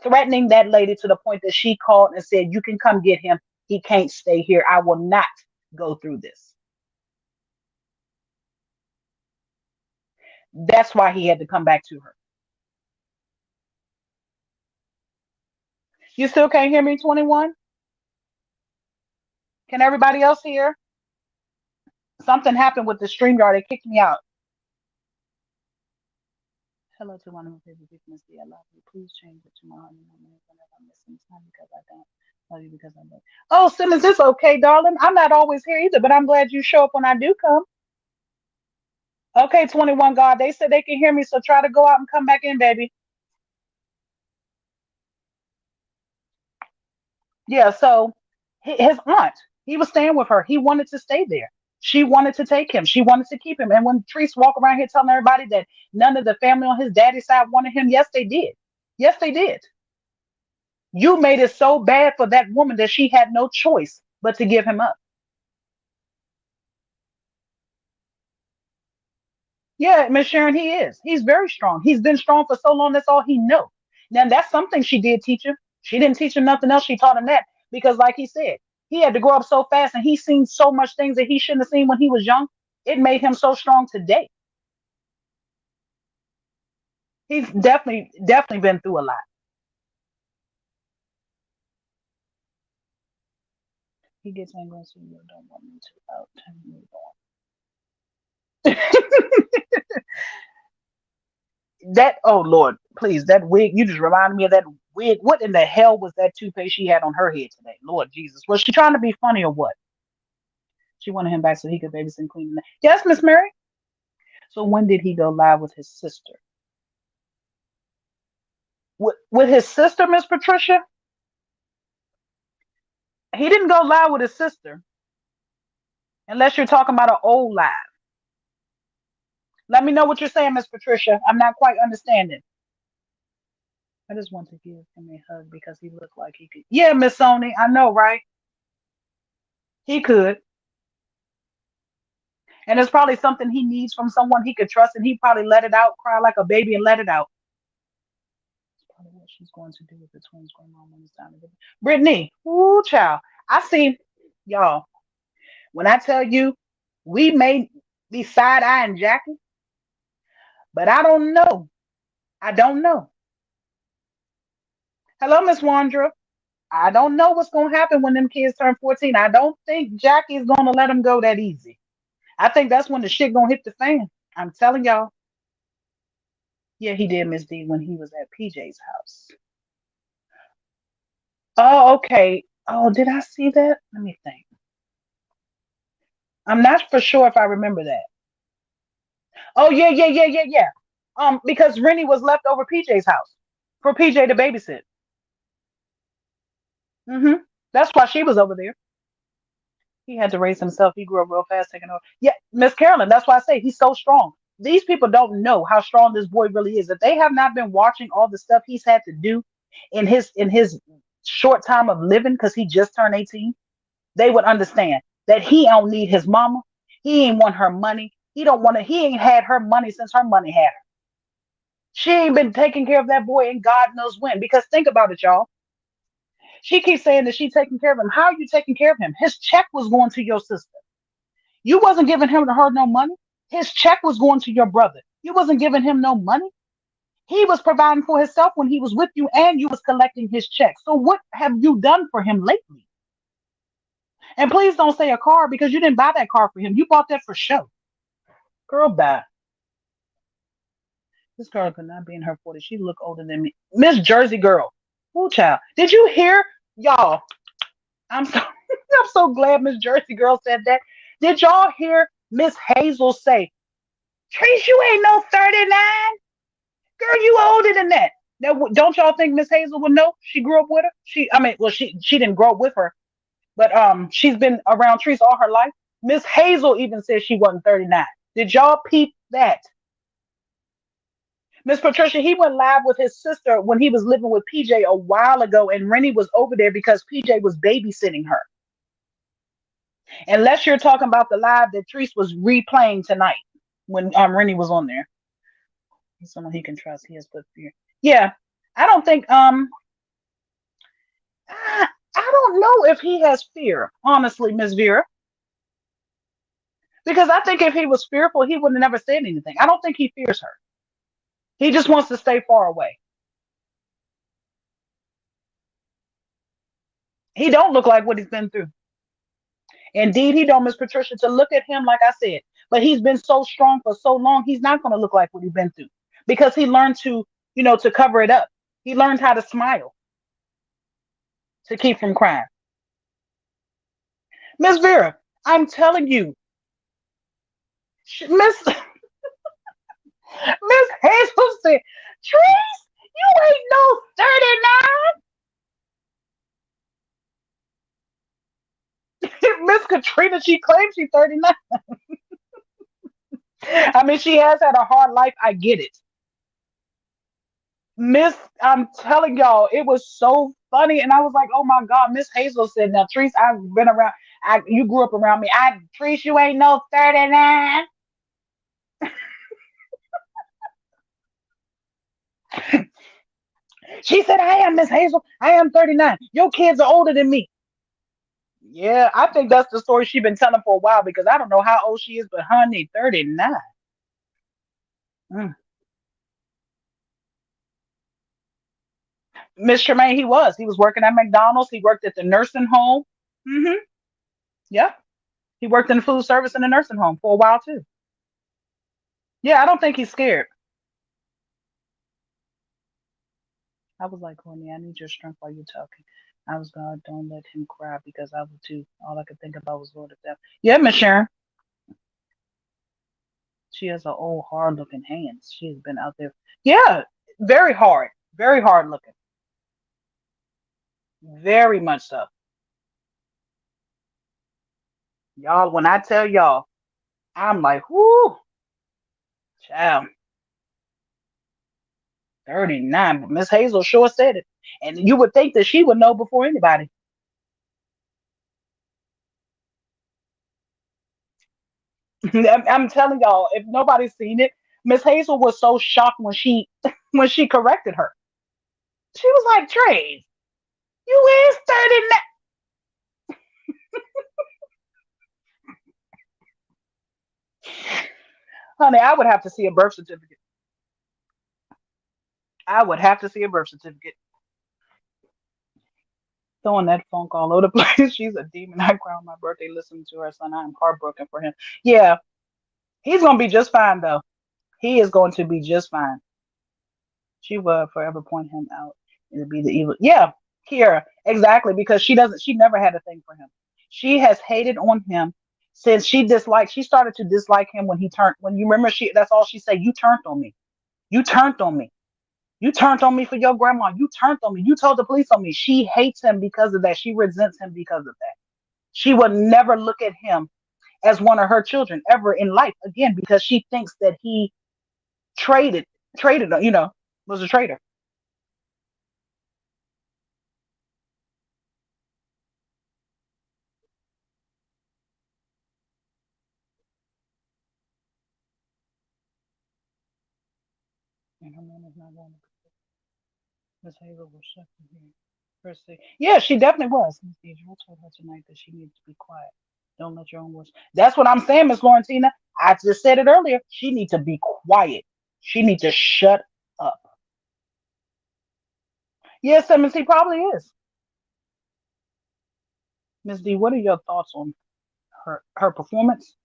A: threatening that lady to the point that she called and said, you can come get him. He can't stay here. I will not go through this. That's why he had to come back to her. You still can't hear me, 21? Can everybody else hear? Something happened with the StreamYard. It kicked me out. Hello to one of my favorite people, Miss D. I love you. Please change it to my honey whenever I'm missing time because I don't love you because I don't. Oh, Simmons, it's okay, darling. I'm not always here either, but I'm glad you show up when I do come. Okay, 21 God. They said they can hear me, so try to go out and come back in, baby. Yeah, so his aunt, he was staying with her. He wanted to stay there. She wanted to take him. She wanted to keep him. And when Treese walk around here telling everybody that none of the family on his daddy's side wanted him, yes, they did. Yes, they did. You made it so bad for that woman that she had no choice but to give him up. Yeah, Miss Sharon, he is. He's very strong. He's been strong for so long. That's all he knows. Now that's something she did teach him. She didn't teach him nothing else. She taught him that because, like he said, he had to grow up so fast and he's seen so much things that he shouldn't have seen when he was young. It made him so strong today. He's definitely been through a lot. He gets angry so you don't want me to out and move on. That oh Lord, please, that wig, you just reminded me of that wig. What in the hell was that toupee she had on her head today? Lord Jesus. Was she trying to be funny or what? She wanted him back so he could babysit and clean. Yes, Miss Mary. So when did he go live with his sister? With his sister, Miss Patricia, he didn't go live with his sister unless you're talking about an old live. Let me know what you're saying, Miss Patricia. I'm not quite understanding. I just want to give him a hug because he looked like he could. Yeah, Miss Sony, I know, right? He could. And it's probably something he needs from someone he could trust, and he probably let it out, cry like a baby, and let it out. That's probably what she's going to do with the twins grandma when it's time to get. Brittany, ooh, child. I see, y'all. When I tell you, we may be side eyeing Jackie, but I don't know. I don't know. Hello, Miss Wandra. I don't know what's gonna happen when them kids turn 14. I don't think Jackie's gonna let them go that easy. I think that's when the shit gonna hit the fan. I'm telling y'all. Yeah, he did, Miss D, when he was at PJ's house. Oh, okay. Oh, did I see that? Let me think. I'm not for sure if I remember that. Oh, yeah, yeah, yeah, yeah, yeah. Because Rennie was left over PJ's house for PJ to babysit. That's why she was over there. He had to raise himself. He grew up real fast, taking over. Yeah, Miss Carolyn. That's why I say he's so strong. These people don't know how strong this boy really is. If they have not been watching all the stuff he's had to do in his short time of living, because he just turned 18, they would understand that he don't need his mama. He ain't want her money. He don't want to. He ain't had her money since her money had her. She ain't been taking care of that boy, and God knows when. Because think about it, y'all. She keeps saying that she's taking care of him. How are you taking care of him? His check was going to your sister. You wasn't giving him to her no money. His check was going to your brother. You wasn't giving him no money. He was providing for himself when he was with you, and you was collecting his check. So what have you done for him lately? And please don't say a car, because you didn't buy that car for him. You bought that for show. Girl, bye. This girl could not be in her 40s. She look older than me. Miss Jersey girl. Ooh, child. Did you hear? Y'all, I'm so I'm so glad Miss Jersey girl said that. Did y'all hear Miss Hazel say, Trace, you ain't no 39? Girl, you older than that. Now, don't y'all think Miss Hazel would know? She grew up with her. She didn't grow up with her, but she's been around Trees all her life. Miss Hazel even said she wasn't 39. Did y'all peep that? Miss Patricia, he went live with his sister when he was living with PJ a while ago, and Rennie was over there because PJ was babysitting her. Unless you're talking about the live that Treese was replaying tonight when Rennie was on there. He's someone he can trust. He has put fear. Yeah, I don't think I don't know if he has fear, honestly, Miss Vera. Because I think if he was fearful, he would have never said anything. I don't think he fears her. He just wants to stay far away. He don't look like what he's been through. Indeed, he don't, Miss Patricia. To look at him, like I said, but he's been so strong for so long, he's not going to look like what he's been through because he learned to, to cover it up. He learned how to smile to keep from crying. Miss Vera, I'm telling you, Miss Miss Hazel said, Trees, you ain't no 39. Miss Katrina, she claims she's 39. I mean, she has had a hard life. I get it. Miss, I'm telling y'all, it was so funny. And I was like, oh my God, Miss Hazel said, now, Trees, I've been around, you grew up around me. Trees, you ain't no 39. She said, I am Miss Hazel. I am 39. Your kids are older than me. Yeah, I think that's the story she's been telling for a while because I don't know how old she is, but honey, 39. Mm. Miss Tremaine, he was. He was working at McDonald's. He worked at the nursing home. Hmm. Yeah. He worked in the food service in the nursing home for a while too. Yeah, I don't think he's scared. I was like, Courtney, I need your strength while you're talking. I was God, don't let him cry because I would too. All I could think about was Lord of Death. Yeah, Miss Sharon. She has an old, hard looking hands. She has been out there. Yeah, very hard. Very hard looking. Very much so. Y'all, when I tell y'all, I'm like, whoo, child, 39. But Miss Hazel sure said it. And you would think that she would know before anybody. I'm telling y'all, if nobody's seen it, Miss Hazel was so shocked when she when she corrected her. She was like, Trey, you is 39. Honey, I would have to see a birth certificate. I would have to see a birth certificate. Throwing that funk all over the place. She's a demon. I crowned my birthday listening to her son. I am heartbroken for him. Yeah, he's gonna be just fine though. He is going to be just fine. She will forever point him out and be the evil. Yeah, Kira, exactly, because she never had a thing for him. She has hated on him since she started to dislike him when you remember that's all she said, you turned on me. You turned on me. You turned on me for your grandma. You turned on me. You told the police on me. She hates him because of that. She resents him because of that. She would never look at him as one of her children ever in life again because she thinks that he traded, was a traitor. And her mom is not going to Miss Hazel was shocking here. First thing. Yeah, she definitely was. Miss Deidre told her tonight that she needs to be quiet. Don't let your own voice. That's what I'm saying, Miss Laurentina. I just said it earlier. She needs to be quiet. She needs to shut up. Yes, Simmons, he probably is. Miss D, what are your thoughts on her performance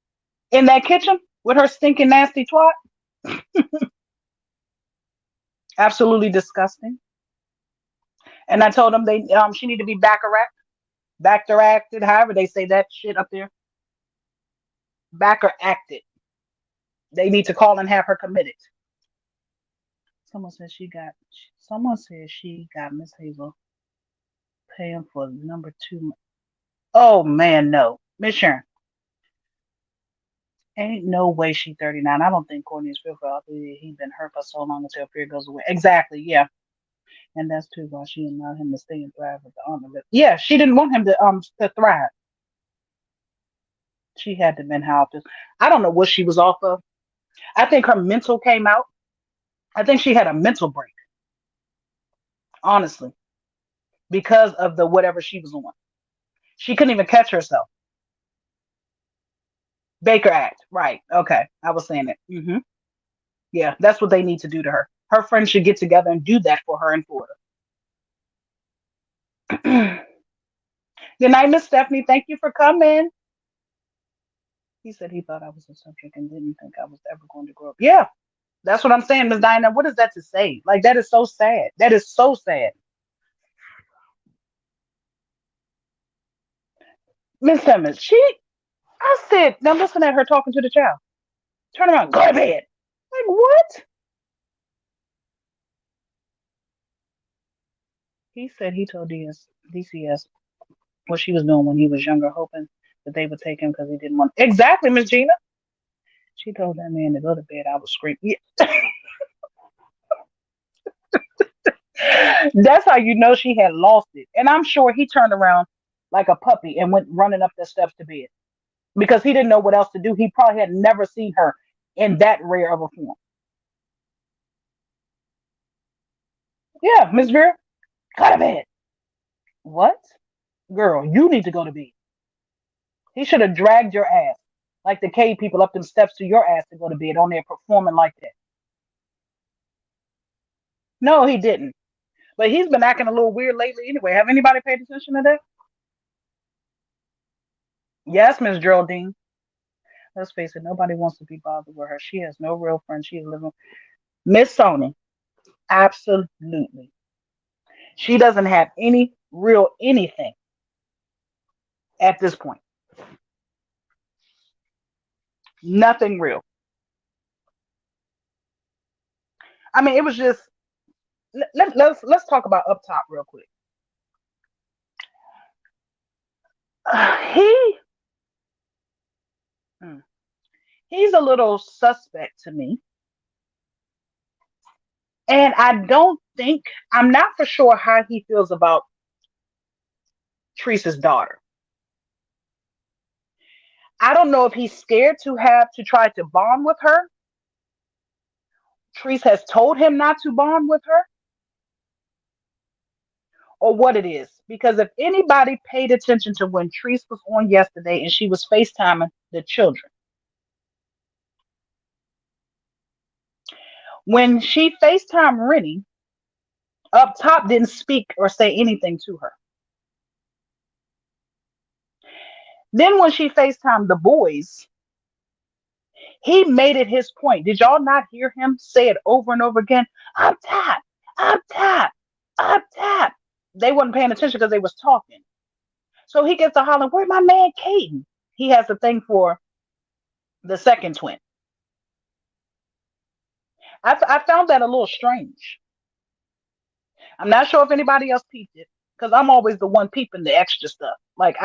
A: in that kitchen with her stinking nasty twat? Absolutely disgusting. And I told them she need to be backer acted, however they say that shit up there. Backer acted. They need to call and have her committed. Someone said she got. Someone said she got Miss Hazel paying for number two. Oh man, no, Miss Sharon. Ain't no way she 39. I don't think Courtney is fearful after he been hurt for so long until fear goes away. Exactly, yeah. And that's too why she allowed him to stay and thrive with the honor. But yeah, she didn't want him to thrive. She had to been how this. I don't know what she was off of. I think her mental came out. I think she had a mental break, honestly, because of the whatever she was on. She couldn't even catch herself. Baker Act, right? Okay, I was saying it. Yeah, that's what they need to do to her. Her friends should get together and do that for her in Florida. Good night, Miss Stephanie. Thank you for coming. He said he thought I was a subject and didn't think I was ever going to grow up. Yeah, that's what I'm saying, Miss Diana. What is that to say? Like that is so sad. That is so sad. Miss Simmons, I said, now listen at her talking to the child. Turn around, go to bed. Like what? He said he told DCS what she was doing when he was younger, hoping that they would take him because he didn't want. Exactly, Miss Gina. She told that man to go to bed. I was screaming. Yeah. That's how you know she had lost it. And I'm sure he turned around like a puppy and went running up the steps to bed because he didn't know what else to do. He probably had never seen her in that rare of a form. Yeah, Miss Vera, go to bed. What? Girl, you need to go to bed. He should have dragged your ass like the cave people up them steps to your ass to go to bed on there performing like that. No, he didn't. But he's been acting a little weird lately anyway. Have anybody paid attention to that? Yes, Miss Geraldine. Let's face it, nobody wants to be bothered with her. She has no real friends. She is living. Miss Sony, absolutely. She doesn't have any real anything at this point. Nothing real. I mean, it was just let's talk about up top real quick. He hmm, he's a little suspect to me, and I don't think I'm not for sure how he feels about Teresa's daughter. I don't know if he's scared to have to try to bond with her. Teresa has told him not to bond with her, or what it is. Because if anybody paid attention to when Teresa was on yesterday and she was FaceTiming the children, when she FaceTimed Rennie, up top didn't speak or say anything to her. Then when she FaceTimed the boys, he made it his point. Did y'all not hear him say it over and over again? Up top, up top, up top. They wasn't paying attention because they was talking. So he gets to hollering, where's my man Caden? He has a thing for the second twin. I found that a little strange. I'm not sure if anybody else peeped it because I'm always the one peeping the extra stuff. Like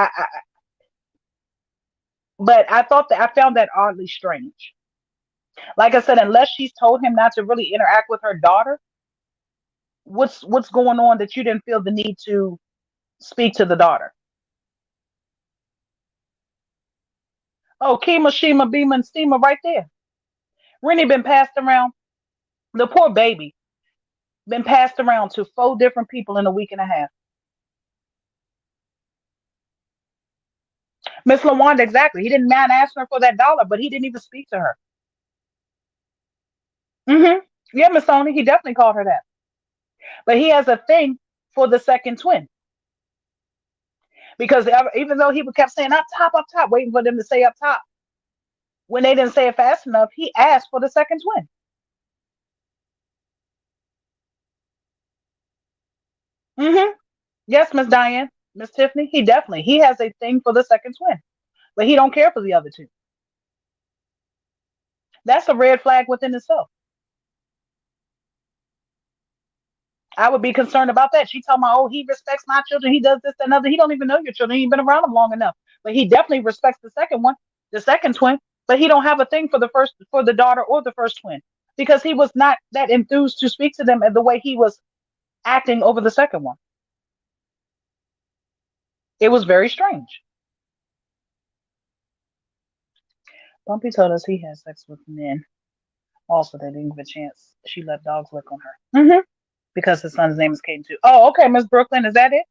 A: but I thought that I found that oddly strange. Like I said, unless she's told him not to really interact with her daughter, what's going on that you didn't feel the need to speak to the daughter? Oh, Kima, Shima, Beema, and Steema right there. Rennie been passed around. The poor baby been passed around to four different people in a week and a half. Miss Lawanda, exactly. He didn't mind asking her for that dollar, but he didn't even speak to her. Yeah, Miss Sony, he definitely called her that. But he has a thing for the second twin because even though he kept saying up top, waiting for them to say up top, when they didn't say it fast enough, he asked for the second twin. hmm Yes, Miss Diane, Miss Tiffany, he has a thing for the second twin, but he don't care for the other two. That's a red flag within itself. I would be concerned about that. She told me, oh, he respects my children. He does this and another. He don't even know your children. He ain't been around them long enough. But he definitely respects the second one, the second twin. But he don't have a thing for the daughter or the first twin because he was not that enthused to speak to them the way he was acting over the second one. It was very strange. Bumpy told us he had sex with men. Also, they didn't give a chance. She let dogs lick on her. Because his son's name is Caden too. Oh, okay, Miss Brooklyn, is that it?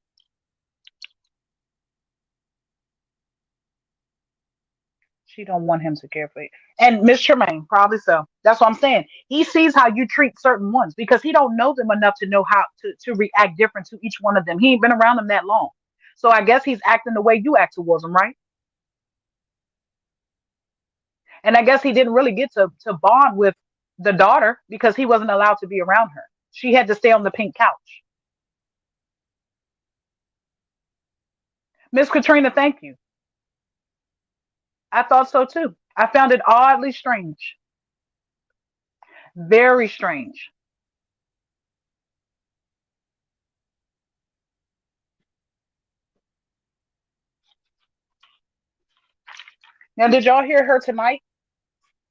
A: She don't want him to care for you. And Miss Tremaine, probably so. That's what I'm saying. He sees how you treat certain ones because he don't know them enough to know how to react different to each one of them. He ain't been around them that long. So I guess he's acting the way you act towards them, right? And I guess he didn't really get to bond with the daughter because he wasn't allowed to be around her. She had to stay on the pink couch. Miss Katrina, thank you. I thought so too. I found it oddly strange. Very strange. Now, did y'all hear her tonight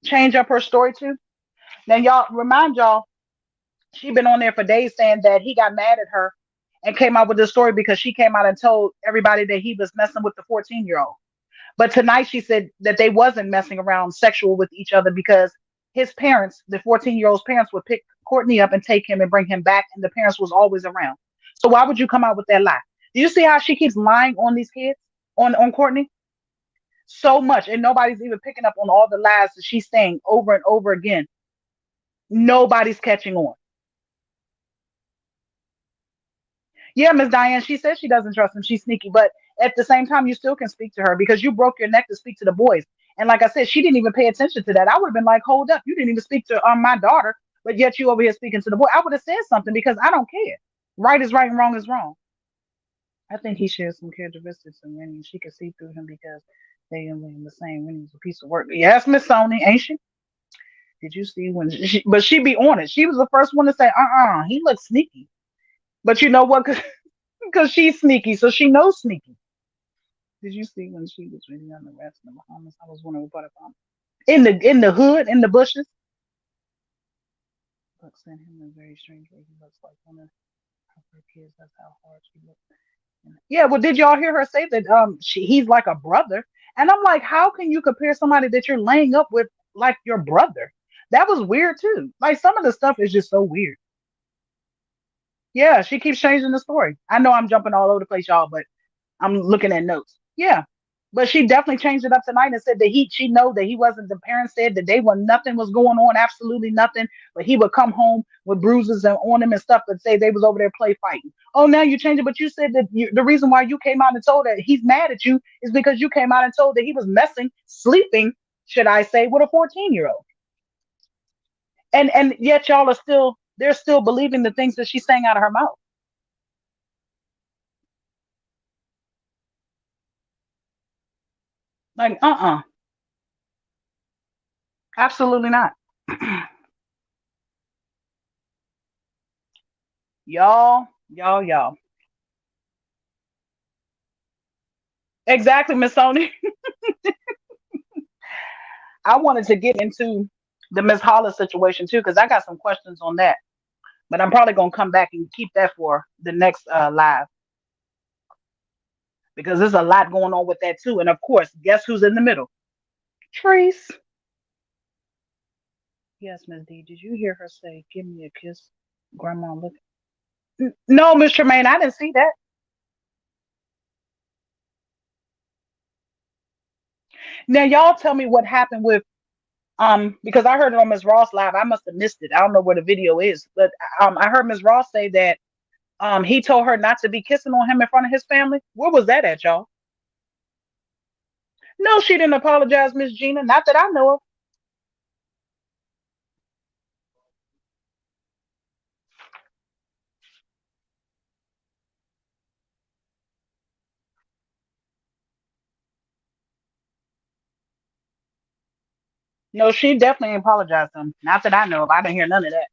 A: change up her story too? Now, y'all, she been on there for days saying that he got mad at her and came out with this story because she came out and told everybody that he was messing with the 14-year-old. But tonight she said that they wasn't messing around sexual with each other because his parents, the 14-year-old's parents, would pick Courtney up and take him and bring him back, and the parents was always around. So why would you come out with that lie? Do you see how she keeps lying on these kids, on Courtney? So much, and nobody's even picking up on all the lies that she's saying over and over again. Nobody's catching on. Yeah, Miss Diane, she says she doesn't trust him. She's sneaky, but at the same time, you still can speak to her because you broke your neck to speak to the boys. And like I said, she didn't even pay attention to that. I would have been like, hold up, you didn't even speak to my daughter, but yet you over here speaking to the boy. I would have said something because I don't care. Right is right and wrong is wrong. I think he shares some characteristics of Winnie. She could see through him because they are the same. Winnie's a piece of work. Yes, Miss Sony, ain't she? Did you see when but she be on it. She was the first one to say, he looks sneaky. But you know what? Because she's sneaky, so she knows sneaky. Did you see when she was really on the rest in the Bahamas? I was wondering what about in the hood, in the bushes. Look, sent him a very strange way. He looks like one of her kids. That's how hard she looks. Yeah, well, did y'all hear her say that he's like a brother? And I'm like, how can you compare somebody that you're laying up with like your brother? That was weird too. Like some of the stuff is just so weird. Yeah, she keeps changing the story. I know I'm jumping all over the place, y'all, but I'm looking at notes. Yeah. But she definitely changed it up tonight and said that she know that he wasn't, the parents said that they were, nothing was going on, absolutely nothing. But he would come home with bruises and on him and stuff, but say they was over there play fighting. Oh, now you change it, but you said that the reason why you came out and told that he's mad at you is because you came out and told that he was messing, sleeping, should I say, with a 14-year-old. And yet y'all are still, they're still believing the things that she's saying out of her mouth. Like, absolutely not. Y'all. Exactly, Miss Sony. I wanted to get into the Miss Hollis situation too, because I got some questions on that. But I'm probably gonna come back and keep that for the next live because there's a lot going on with that too. And of course, guess who's in the middle? Trace. Yes, Miss D. Did you hear her say, "Give me a kiss"? Grandma, look. No, Miss Tremaine, I didn't see that. Now, y'all tell me what happened with because I heard it on Miss Ross live. I must have missed it. I don't know where the video is, but I heard Miss Ross say that he told her not to be kissing on him in front of his family. Where was that at, y'all? No, she didn't apologize, Miss Gina. Not that I know of. No, she definitely apologized to him. Not that I know of. I didn't hear none of that.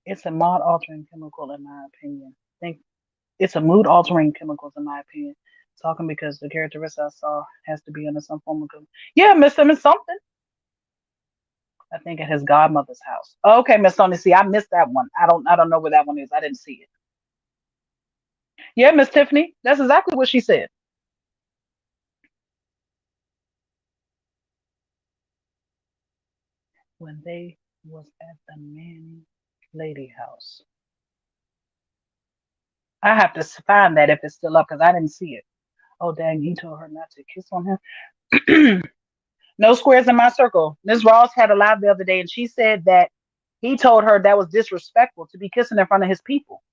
A: It's a mood altering chemical, in my opinion. Think it's a mood altering chemicals, in my opinion. Talking because the characteristic I saw has to be under some form of. Yeah, Miss Simmons, something. I think at his godmother's house. Okay, Miss Sony. See, I missed that one. I don't know where that one is. I didn't see it. Yeah, Miss Tiffany. That's exactly what she said. When they was at the Manny Lady house. I have to find that if it's still up because I didn't see it. Oh dang, he told her not to kiss on him. No squares in my circle. Ms. Ross had a live the other day and she said that he told her that was disrespectful to be kissing in front of his people.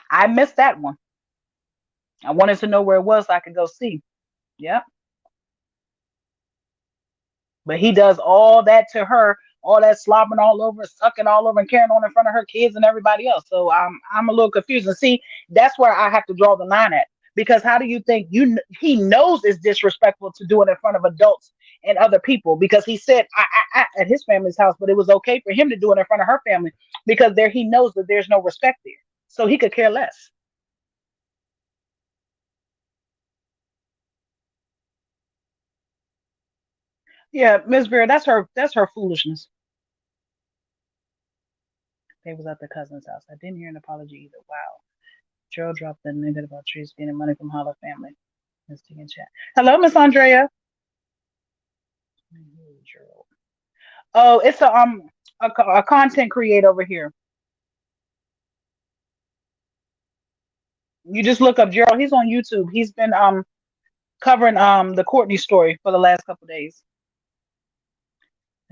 A: I missed that one. I wanted to know where it was so I could go see. Yeah. But he does all that to her, all that slobbering all over, sucking all over, and carrying on in front of her kids and everybody else. So I'm a little confused. And see, that's where I have to draw the line at. Because how do you think he knows it's disrespectful to do it in front of adults and other people? Because he said at his family's house, but it was okay for him to do it in front of her family because there he knows that there's no respect there, so he could care less. Yeah, Miss Vera, that's her foolishness. They was at the cousin's house. I didn't hear an apology either. Wow. Joe dropped the nugget about trees getting money from Holla family. Let's take in chat. Hello, Miss Andrea. Oh, it's a content creator over here. You just look up Gerald. He's on YouTube. He's been covering the Courtney story for the last couple days.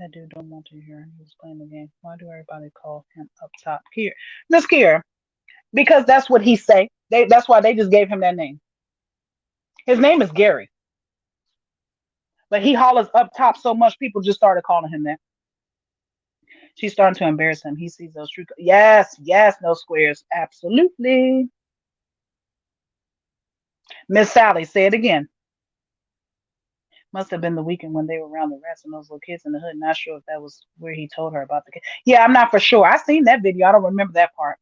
A: That dude don't want to hear. He was playing the game. Why do everybody call him up top here? Miss Kier, because that's what he say. That's why they just gave him that name. His name is Gary, but he hollers up top so much people just started calling him that. She's starting to embarrass him. He sees those true. Yes, no squares. Absolutely. Miss Sally, say it again. Must have been the weekend when they were around the rats and those little kids in the hood. Not sure if that was where he told her about the kid. Yeah, I'm not for sure. I seen that video. I don't remember that part.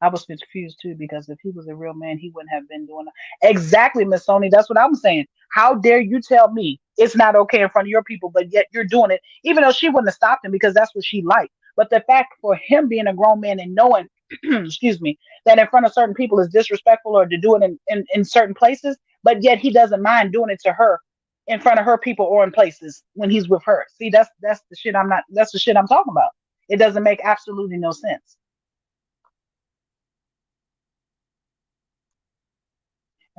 A: I was confused too because if he was a real man, he wouldn't have been doing that. Exactly, Miss Sony. That's what I'm saying. How dare you tell me it's not okay in front of your people, but yet you're doing it, even though she wouldn't have stopped him because that's what she liked. But the fact for him being a grown man and knowing, excuse me, that in front of certain people is disrespectful or to do it in certain places, but yet he doesn't mind doing it to her in front of her people or in places when he's with her. See, that's the shit I'm not. That's the shit I'm talking about. It doesn't make absolutely no sense.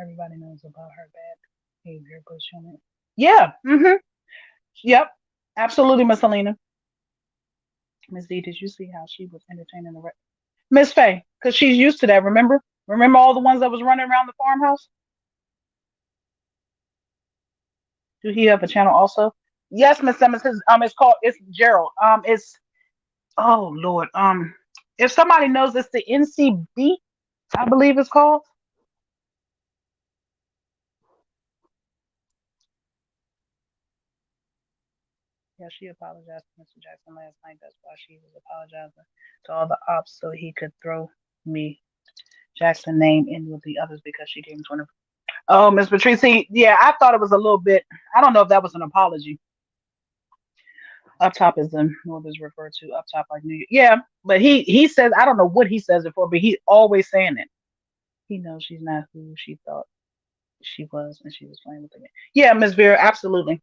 A: Everybody knows about her bad behavior, but shouldn't. Yeah. Yep. Absolutely, Miss Helena. Miss D, did you see how she was entertaining the Miss Faye? Because she's used to that. Remember? Remember all the ones that was running around the farmhouse? Do he have a channel also? Yes, Miss Simmons. It's called. It's Gerald. It's oh Lord. If somebody knows, it's the NCB. I believe it's called. Yeah, she apologized to Mr. Jackson last night. That's why she was apologizing to all the ops so he could throw me Jackson name in with the others because she gave him 20. Oh, Miss Patrice, yeah, I thought it was a little bit. I don't know if that was an apology. Up top is the what is referred to up top like New York. Yeah, but he says I don't know what he says it for, but he's always saying it. He knows she's not who she thought she was, and she was playing with it. Yeah, Miss Vera, absolutely,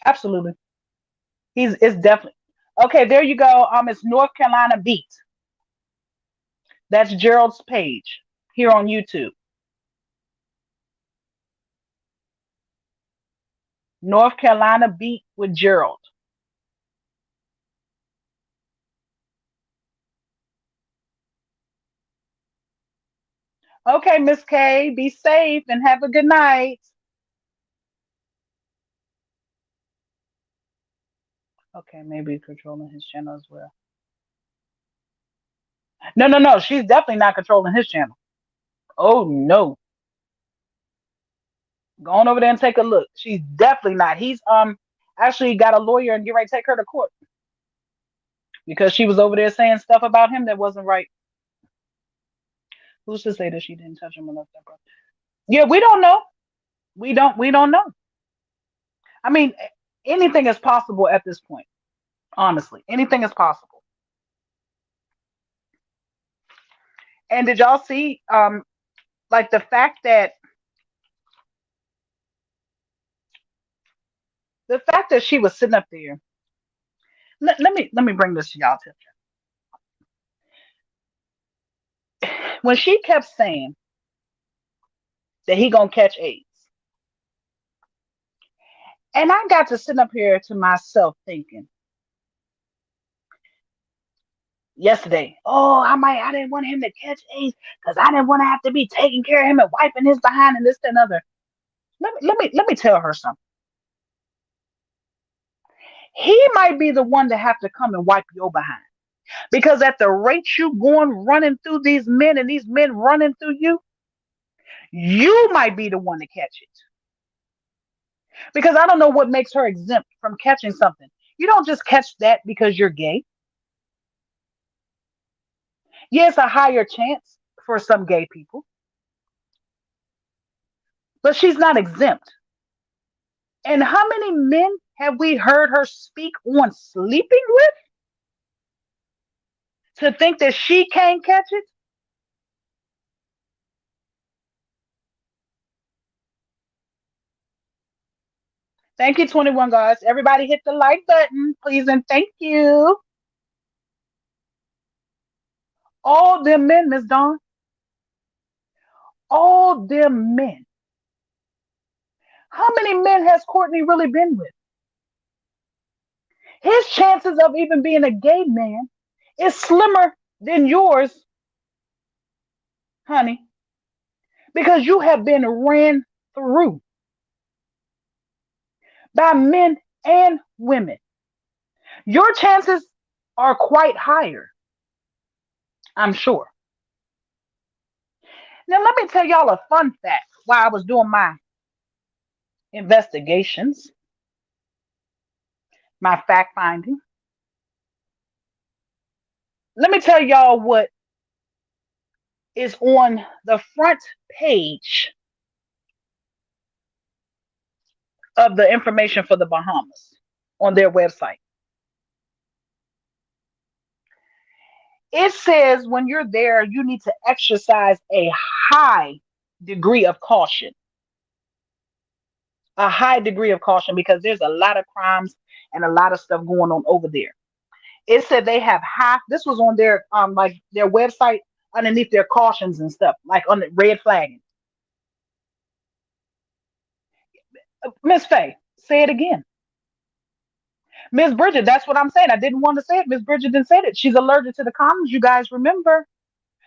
A: absolutely. It's definitely okay. There you go. It's North Carolina Beat. That's Gerald's page here on YouTube. North Carolina Beat with Gerald. Okay, Miss K, be safe and have a good night. Okay, maybe controlling his channel as well. No, no, no. She's definitely not controlling his channel. Oh no. Go on over there and take a look. She's definitely not. He's actually got a lawyer and get ready to take her to court because she was over there saying stuff about him that wasn't right. Who's to say that she didn't touch him enough? Yeah, we don't know. We don't know. I mean, anything is possible at this point. Honestly, anything is possible. And did y'all see like the fact that she was sitting up there. Let me bring this to y'all attention. When she kept saying that he gonna catch AIDS, and I got to sit up here to myself thinking yesterday, oh, I didn't want him to catch AIDS because I didn't want to have to be taking care of him and wiping his behind and this and another. Let me tell her something. He might be the one to have to come and wipe your behind. Because at the rate you going running through these men and these men running through you might be the one to catch it. Because I don't know what makes her exempt from catching something. You don't just catch that because you're gay. Yes, a higher chance for some gay people, but she's not exempt. And how many men have we heard her speak on sleeping with to think that she can't catch it? Thank you, 21 guys. Everybody hit the like button, please, and thank you. All them men, Miss Dawn. All them men. How many men has Courtney really been with? His chances of even being a gay man is slimmer than yours, honey, because you have been ran through by men and women. Your chances are quite higher, I'm sure. Now, let me tell y'all a fun fact while I was doing my investigations. my fact finding. Let me tell y'all what is on the front page of the information for the Bahamas on their website. It says when you're there, you need to exercise a high degree of caution. A high degree of caution because there's a lot of crimes and a lot of stuff going on over there. It said they have half. This was on their like their website underneath their cautions and stuff, like on the red flagging. Miss Faye, say it again. Miss Bridget, that's what I'm saying. I didn't want to say it. Miss Bridget didn't say it. She's allergic to the condoms. You guys remember?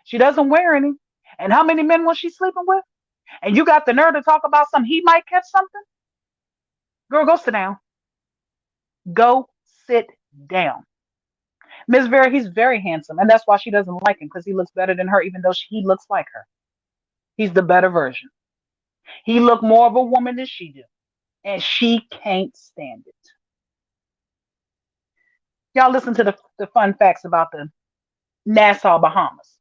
A: She doesn't wear any. And how many men was she sleeping with? And you got the nerve to talk about some he might catch something? Girl, go sit down. Go sit down. Miss Vera, he's very handsome, and that's why she doesn't like him because he looks better than her, even though he looks like her. He's the better version. He look more of a woman than she do, and she can't stand it. Y'all listen to the fun facts about the Nassau, Bahamas.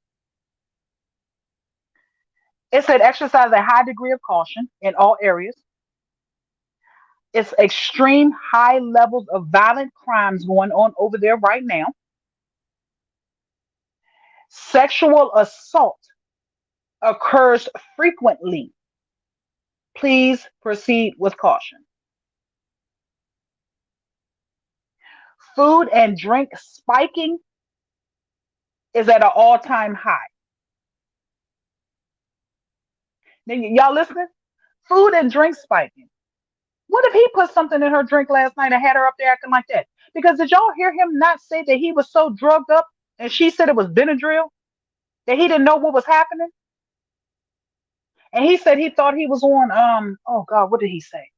A: It said exercise a high degree of caution in all areas. It's extreme high levels of violent crimes going on over there right now. Sexual assault occurs frequently. Please proceed with caution. Food and drink spiking is at an all-time high. Now, y'all listening? Food and drink spiking. What if he put something in her drink last night and had her up there acting like that? Because did y'all hear him not say that he was so drugged up and she said it was Benadryl, that he didn't know what was happening? And he said he thought he was on oh God, what did he say?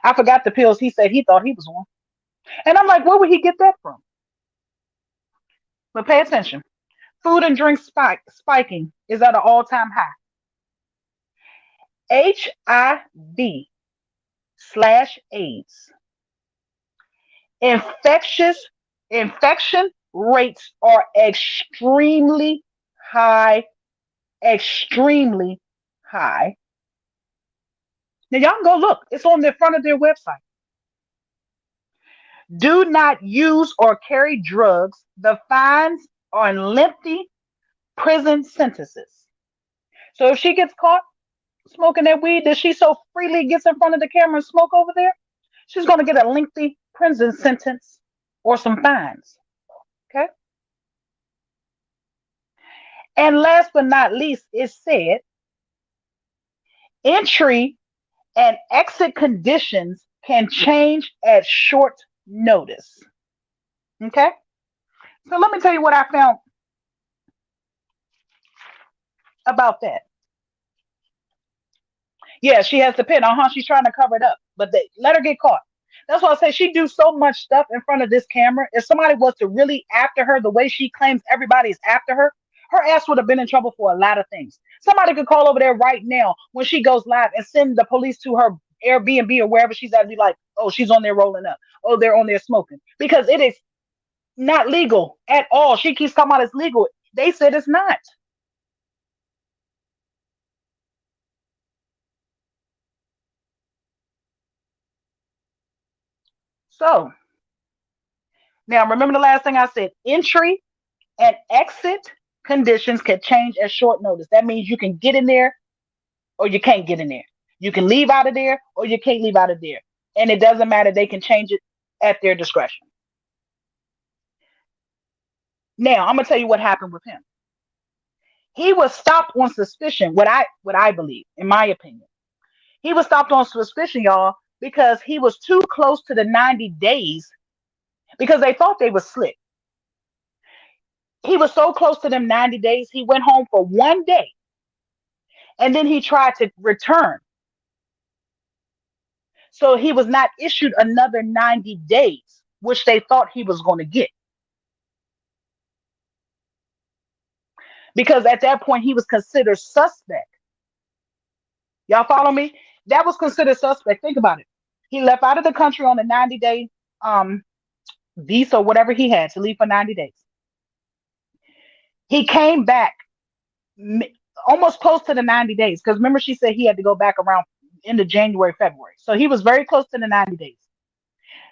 A: I forgot the pills he said he thought he was on. And I'm like, where would he get that from? But pay attention. Food and drink spiking is at an all-time high. HIV/AIDS. Infectious infection rates are extremely high, extremely high. Now y'all can go look. It's on the front of their website. Do not use or carry drugs. The fines are lengthy prison sentences. So if she gets caught smoking that weed that she so freely gets in front of the camera and smoke over there, she's going to get a lengthy prison sentence or some fines. Okay. And last but not least, it said entry and exit conditions can change at short notice. Okay. So let me tell you what I found about that. Yeah, she has the pin. She's trying to cover it up, but they let her get caught. That's why I say she do so much stuff in front of this camera. If somebody was to really after her the way she claims everybody is after her, her ass would have been in trouble for a lot of things. Somebody could call over there right now when she goes live and send the police to her Airbnb or wherever she's at and be like, oh, she's on there rolling up. Oh, they're on there smoking. Because it is not legal at all. She keeps talking about it's legal. They said it's not. So now remember the last thing I said. Entry and exit conditions can change at short notice. That means you can get in there or you can't get in there. You can leave out of there or you can't leave out of there. And it doesn't matter. They can change it at their discretion. Now, I'm going to tell you what happened with him. He was stopped on suspicion, what I believe, in my opinion. He was stopped on suspicion, y'all, because he was too close to the 90 days because they thought they were slick. He was so close to them 90 days, he went home for 1 day and then he tried to return. So he was not issued another 90 days, which they thought he was going to get. Because at that point, he was considered suspect. Y'all follow me? That was considered suspect. Think about it. He left out of the country on a 90-day um visa or whatever he had to leave for 90 days. He came back mi- almost close to the 90 days because remember she said he had to go back around into January, February. So he was very close to the 90 days.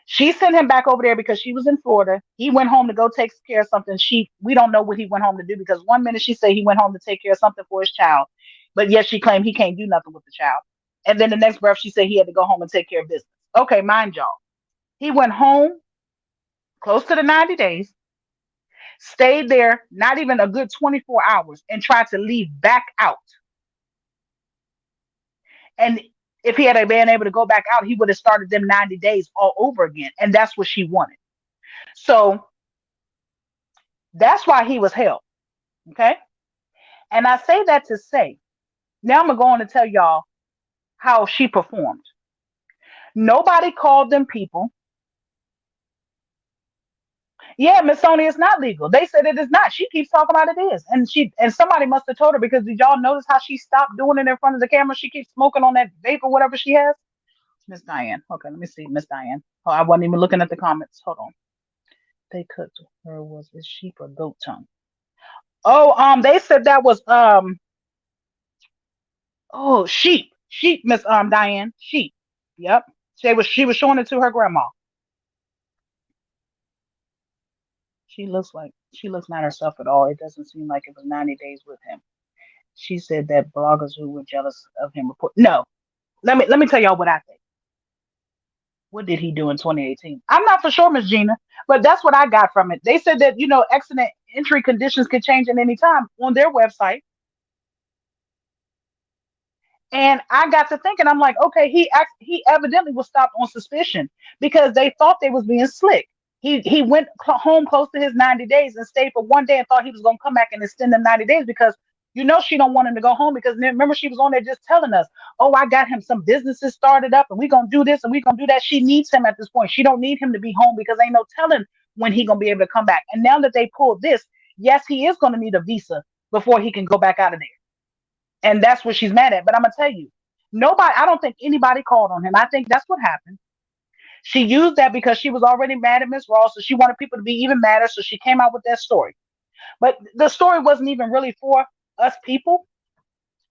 A: She sent him back over there because she was in Florida. He went home to go take care of something. We don't know what he went home to do because one minute she said he went home to take care of something for his child, but yet she claimed he can't do nothing with the child. And then the next breath she said he had to go home and take care of business. Okay, mind y'all. He went home close to the 90 days, stayed there not even a good 24 hours, and tried to leave back out. And if he had been able to go back out, he would have started them 90 days all over again. And that's what she wanted. So that's why he was held. Okay. And I say that to say, now I'm going to go on to tell y'all how she performed. Nobody called them people. Yeah, Miss Sony, it's not legal. They said it is not. She keeps talking about it is. And somebody must have told her because did y'all notice how she stopped doing it in front of the camera? She keeps smoking on that vape or whatever she has. Miss Diane. Okay, let me see. Miss Diane. Oh, I wasn't even looking at the comments. Hold on. They cooked her was it sheep or goat tongue? Oh, they said that was sheep. Sheep, Miss Diane. Sheep. Yep. She was showing it to her grandma. She looks not herself at all. It doesn't seem like it was 90 days with him. She said that bloggers who were jealous of him report. No, let me tell y'all what I think. What did he do in 2018? I'm not for sure, Miss Gina, but that's what I got from it. They said that accident entry conditions could change at any time on their website. And I got to thinking, I'm like, okay, he evidently was stopped on suspicion because they thought they was being slick. He went home close to his 90 days and stayed for one day and thought he was gonna come back and extend the 90 days because she don't want him to go home because remember she was on there just telling us, oh, I got him some businesses started up and we gonna do this and we gonna do that. She needs him at this point. She don't need him to be home because ain't no telling when he gonna be able to come back. And now that they pulled this, yes, he is gonna need a visa before he can go back out of there. And that's what she's mad at. But I'm gonna tell you, nobody. I don't think anybody called on him. I think that's what happened. She used that because she was already mad at Miss Ross, so she wanted people to be even madder. So she came out with that story. But the story wasn't even really for us people.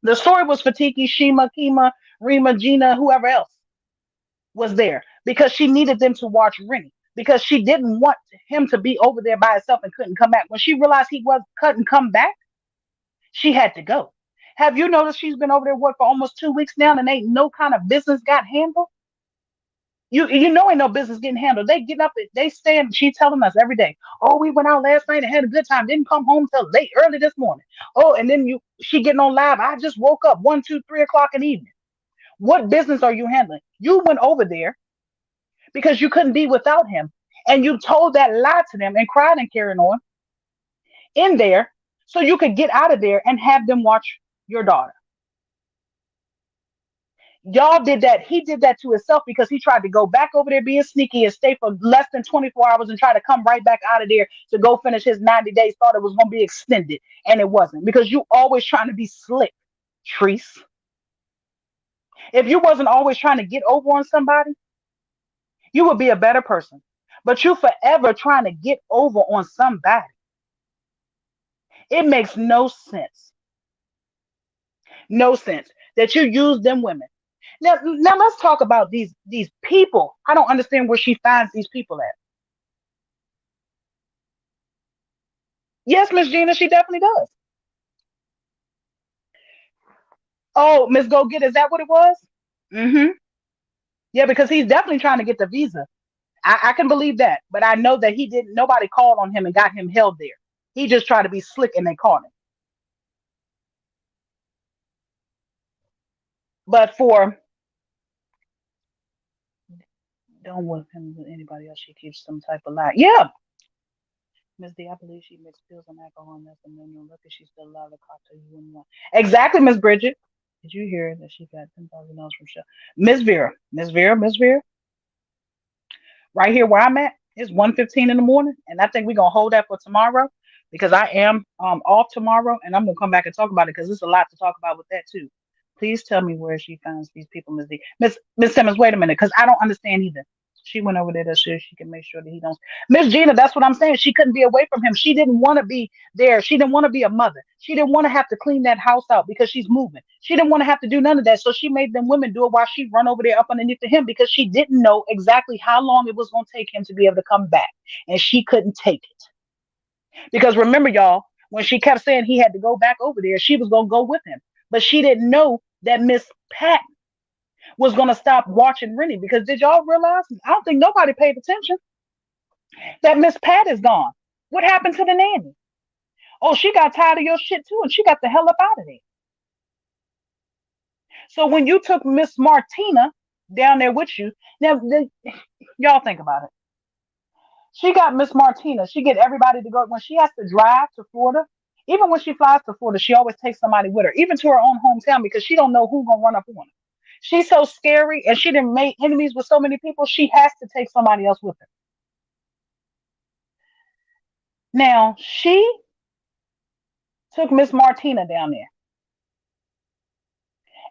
A: The story was for Tiki, Shima, Kima, Rima, Gina, whoever else was there because she needed them to watch Rennie because she didn't want him to be over there by himself and couldn't come back. When she realized he couldn't come back, she had to go. Have you noticed she's been over there work for almost 2 weeks now and ain't no kind of business got handled? You know ain't no business getting handled. They getting up, they stand, she telling us every day, oh, we went out last night and had a good time, didn't come home till late, early this morning. Oh, and then she getting on live. I just woke up 1, 2, 3 o'clock in the evening. What business are you handling? You went over there because you couldn't be without him. And you told that lie to them and cried and carrying on in there so you could get out of there and have them watch your daughter. Y'all did that. He did that to himself because he tried to go back over there being sneaky and stay for less than 24 hours and try to come right back out of there to go finish his 90 days. Thought it was going to be extended and it wasn't because you always trying to be slick, Treese. If you wasn't always trying to get over on somebody, you would be a better person. But you forever trying to get over on somebody. It makes no sense. No sense that you use them women. Now let's talk about these people. I don't understand where she finds these people at. Yes, Miss Gina, she definitely does. Oh, Miss Go Get, is that what it was? Mm-hmm. Yeah, because he's definitely trying to get the visa. I can believe that, but I know that he didn't. Nobody called on him and got him held there. He just tried to be slick and they caught him. But for don't with him with anybody else, she keeps some type of lie. Yeah, Miss D, I believe she mixed pills and alcohol and meth, and then you look at she's still alive. The cocktail you wouldn't want. Exactly, Miss Bridget. Did you hear that she got $10,000 from Shell? Miss Vera, right here where I'm at, it's 1:15 in the morning, and I think we're gonna hold that for tomorrow because I am off tomorrow, and I'm gonna come back and talk about it because there's a lot to talk about with that too. Please tell me where she finds these people, Miss D. Miss Simmons, wait a minute, because I don't understand either. She went over there to sure she can make sure that he don't. Miss Gina, that's what I'm saying. She couldn't be away from him. She didn't want to be there. She didn't want to be a mother. She didn't want to have to clean that house out because she's moving. She didn't want to have to do none of that. So she made them women do it while she run over there up underneath to him because she didn't know exactly how long it was going to take him to be able to come back. And she couldn't take it. Because remember, y'all, when she kept saying he had to go back over there, she was going to go with him. But she didn't know that Miss Pat was going to stop watching Rennie. Because did y'all realize? I don't think nobody paid attention that Miss Pat is gone. What happened to the nanny? Oh, she got tired of your shit too, and she got the hell up out of there. So when you took Miss Martina down there with you, now y'all think about it. She got Miss Martina. She get everybody to go when she has to drive to Florida. Even when she flies to Florida, she always takes somebody with her, even to her own hometown, because she don't know who gonna run up on her. She's so scary, and she didn't make enemies with so many people. She has to take somebody else with her. Now she took Miss Martina down there,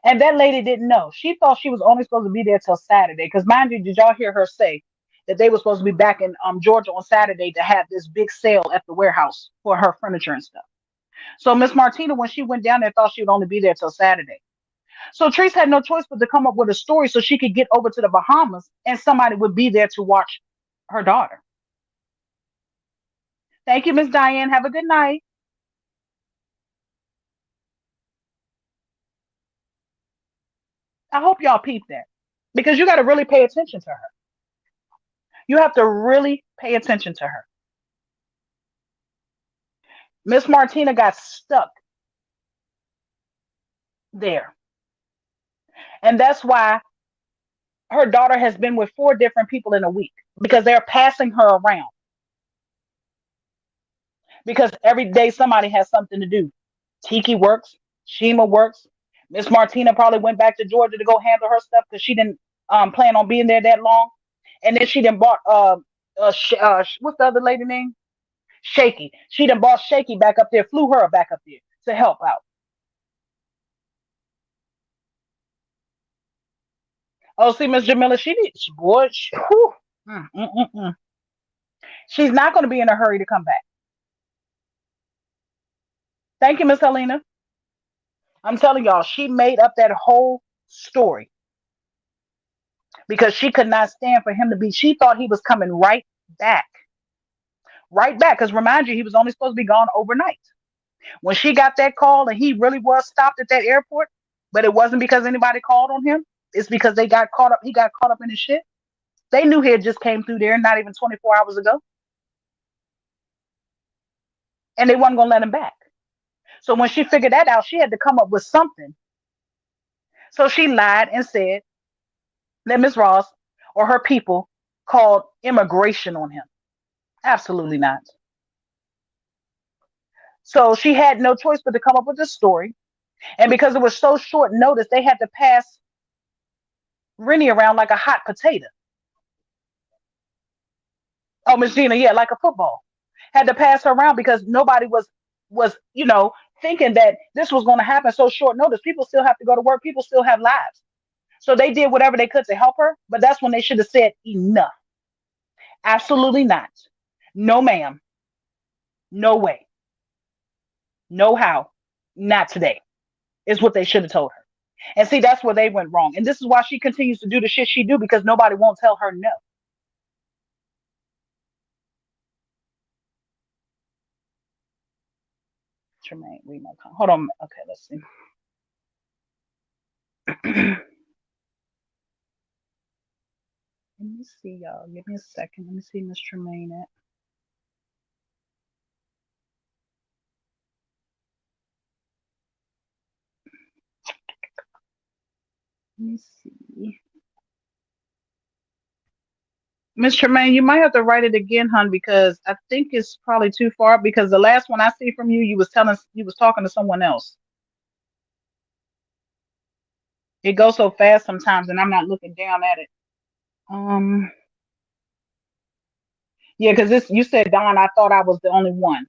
A: and that lady didn't know. She thought she was only supposed to be there till Saturday. Because mind you, did y'all hear her say that they were supposed to be back in Georgia on Saturday to have this big sale at the warehouse for her furniture and stuff. So Miss Martina, when she went down there, thought she would only be there till Saturday. So Treese had no choice but to come up with a story so she could get over to the Bahamas and somebody would be there to watch her daughter. Thank you, Miss Diane. Have a good night. I hope y'all peep that because you got to really pay attention to her. You have to really pay attention to her. Miss Martina got stuck there. And that's why her daughter has been with four different people in a week because they're passing her around. Because every day somebody has something to do. Tiki works, Shima works. Miss Martina probably went back to Georgia to go handle her stuff because she didn't plan on being there that long. And then she done bought what's the other lady name? Shaky. She done bought Shaky back up there, flew her back up there to help out. Oh, see, Miss Jamila, she did, boy, mm, mm, mm, mm. She's not going to be in a hurry to come back. Thank you, Miss Helena. I'm telling y'all, she made up that whole story because she could not stand for him to be. She thought he was coming back, right back. Because remind you, he was only supposed to be gone overnight. When she got that call and he really was stopped at that airport, but it wasn't because anybody called on him. It's because they got caught up. He got caught up in his shit. They knew he had just came through there not even 24 hours ago, and they wasn't gonna let him back. So when she figured that out, she had to come up with something. So she lied and said that Miss Ross or her people called immigration on him. Absolutely not. So she had no choice but to come up with this story. And because it was so short notice, they had to pass Rennie around like a hot potato. Oh, Miss Gina, yeah, like a football. Had to pass her around because nobody was thinking that this was going to happen so short notice. People still have to go to work. People still have lives. So they did whatever they could to help her. But that's when they should have said enough. Absolutely not. No, ma'am. No way. No how. Not today. Is what they should have told her. And see, that's where they went wrong. And this is why she continues to do the shit she do because nobody won't tell her no. Tremaine, read my comment. Hold on. Okay, let's see. Let me see, y'all. Give me a second. Let me see Miss Tremaine at. Let me see. Miss Tremaine, you might have to write it again, hun, because I think it's probably too far. Because the last one I see from you, you was talking to someone else. It goes so fast sometimes, and I'm not looking down at it. Um, yeah, because this you said Don. I thought I was the only one.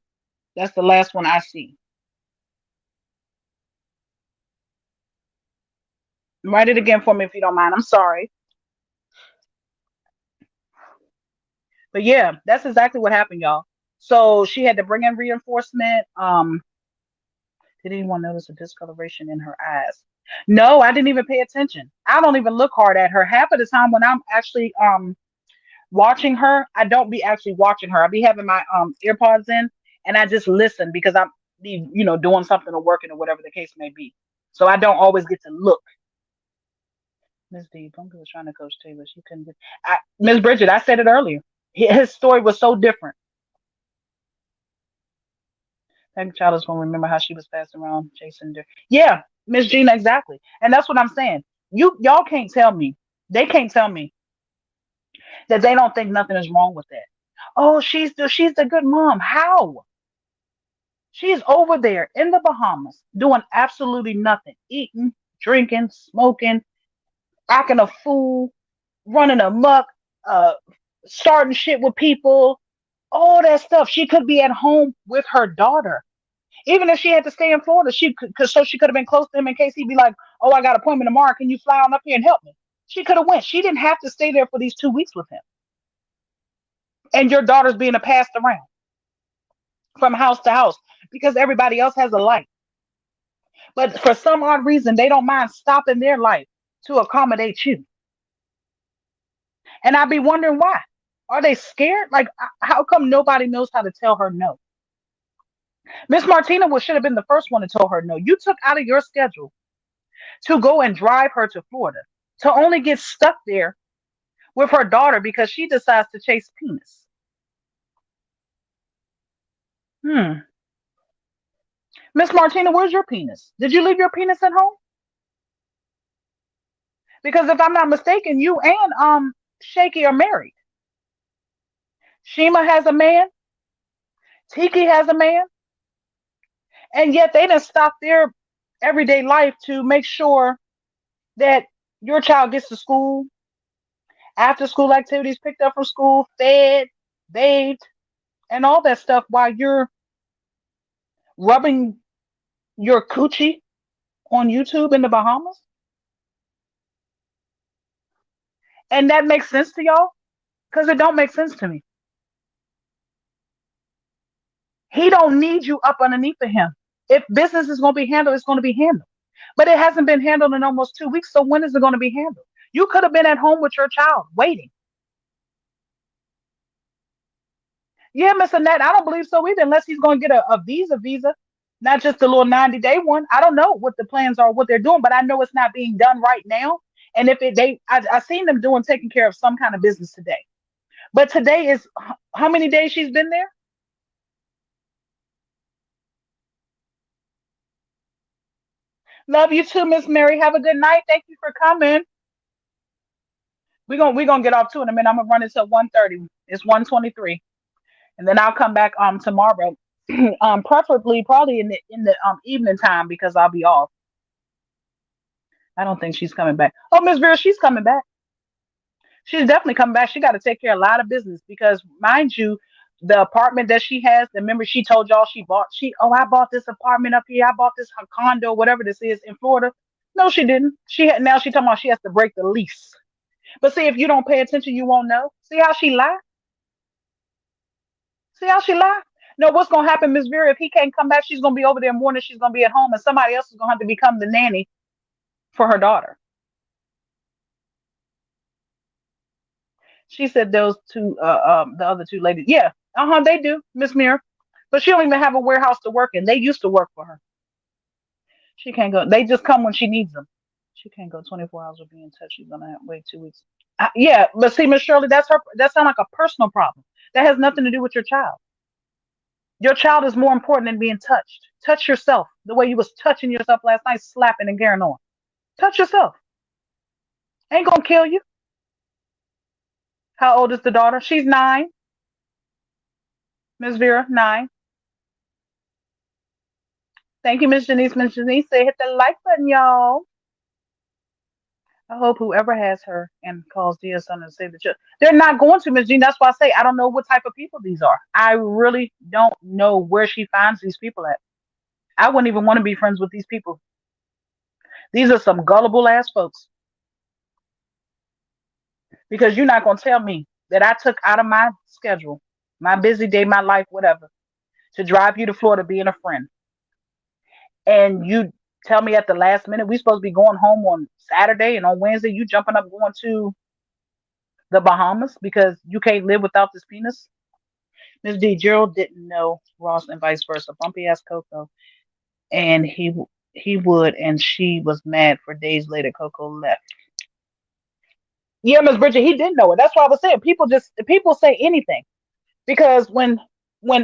A: That's the last one I see. Write it again for me if you don't mind. I'm sorry. But yeah, that's exactly what happened, y'all. So she had to bring in reinforcement. Did anyone notice a discoloration in her eyes? No, I didn't even pay attention. I don't even look hard at her. Half of the time when I'm actually watching her, I don't be actually watching her. I be having my earpods in and I just listen because I'm doing something or working or whatever the case may be. So I don't always get to look. Miss D, Bunker was trying to coach Taylor. She couldn't get Miss Bridget, I said it earlier. His story was so different. That child is gonna remember how she was passed around chasing deer. Yeah, Miss Gina, exactly. And that's what I'm saying. Y'all can't tell me. They can't tell me that they don't think nothing is wrong with that. Oh, she's the good mom. How? She's over there in the Bahamas doing absolutely nothing. Eating, drinking, smoking, acting a fool, running amok, uh, starting shit with people, all that stuff. She could be at home with her daughter. Even if she had to stay in Florida, she could, cause so she could have been close to him in case he'd be like, "Oh, I got an appointment tomorrow. Can you fly on up here and help me?" She could have went. She didn't have to stay there for these 2 weeks with him. And your daughter's being passed around from house to house because everybody else has a life. But for some odd reason, they don't mind stopping their life to accommodate you. And I'd be wondering why. Are they scared? Like, how come nobody knows how to tell her no? Miss Martina should have been the first one to tell her no. You took out of your schedule to go and drive her to Florida to only get stuck there with her daughter because she decides to chase penis. Hmm. Miss Martina, where's your penis? Did you leave your penis at home? Because if I'm not mistaken, you and Shaky are married. Shima has a man, Tiki has a man, and yet they didn't stop their everyday life to make sure that your child gets to school, after school activities, picked up from school, fed, bathed, and all that stuff while you're rubbing your coochie on YouTube in the Bahamas. And that makes sense to y'all? Because it don't make sense to me. He don't need you up underneath of him. If business is going to be handled, it's going to be handled. But it hasn't been handled in almost 2 weeks. So when is it going to be handled? You could have been at home with your child waiting. Yeah, Miss Annette, I don't believe so either, unless he's going to get a visa, not just a little 90-day one. I don't know what the plans are, what they're doing, but I know it's not being done right now. And if I seen them doing taking care of some kind of business today. But today is how many days she's been there? Love you too, Miss Mary. Have a good night. Thank you for coming. We're gonna get off too in a minute. I'm gonna run until 1:30. It's 1:23, and then I'll come back tomorrow. Preferably probably in the evening time because I'll be off. I don't think she's coming back. Oh, Miss Vera, she's coming back. She's definitely coming back. She got to take care of a lot of business because, mind you, the apartment that she has. Remember, she told y'all she bought. I bought this apartment up here. I bought this condo, whatever this is in Florida. No, she didn't. Now she talking about she has to break the lease. But see, if you don't pay attention, you won't know. See how she lie? See how she lie? No, what's gonna happen, Miss Vera? If he can't come back, she's gonna be over there morning. She's gonna be at home, and somebody else is gonna have to become the nanny for her daughter. She said those two, the other two ladies. Yeah, they do, Miss Mira. But she don't even have a warehouse to work in. They used to work for her. She can't go. They just come when she needs them. She can't go 24 hours or be in touch. She's gonna have wait 2 weeks. Yeah, but see, Miss Shirley, that's her. That sounds like a personal problem. That has nothing to do with your child. Your child is more important than being touched. Touch yourself the way you was touching yourself last night, slapping and carrying on. Touch yourself. Ain't gonna kill you. How old is the daughter? She's 9. Miss Vera, 9. Thank you, Miss Janice. Miss Janice say hit the like button, y'all. I hope whoever has her and calls dear son and say the truth. They're not going to, Miss Jean. That's why I say I don't know what type of people these are. I really don't know where she finds these people at. I wouldn't even want to be friends with these people. These are some gullible ass folks because you're not gonna tell me that I took out of my schedule, my busy day, my life, whatever, to drive you to Florida being a friend, and you tell me at the last minute we supposed to be going home on Saturday, and on Wednesday you jumping up going to the Bahamas because you can't live without this penis. Miss D. Gerald didn't know Ross and vice versa. Bumpy asked Coco, and he would, and she was mad for days later. Coco left. Yeah, Miss Bridget, he didn't know it. That's why I was saying people say anything because when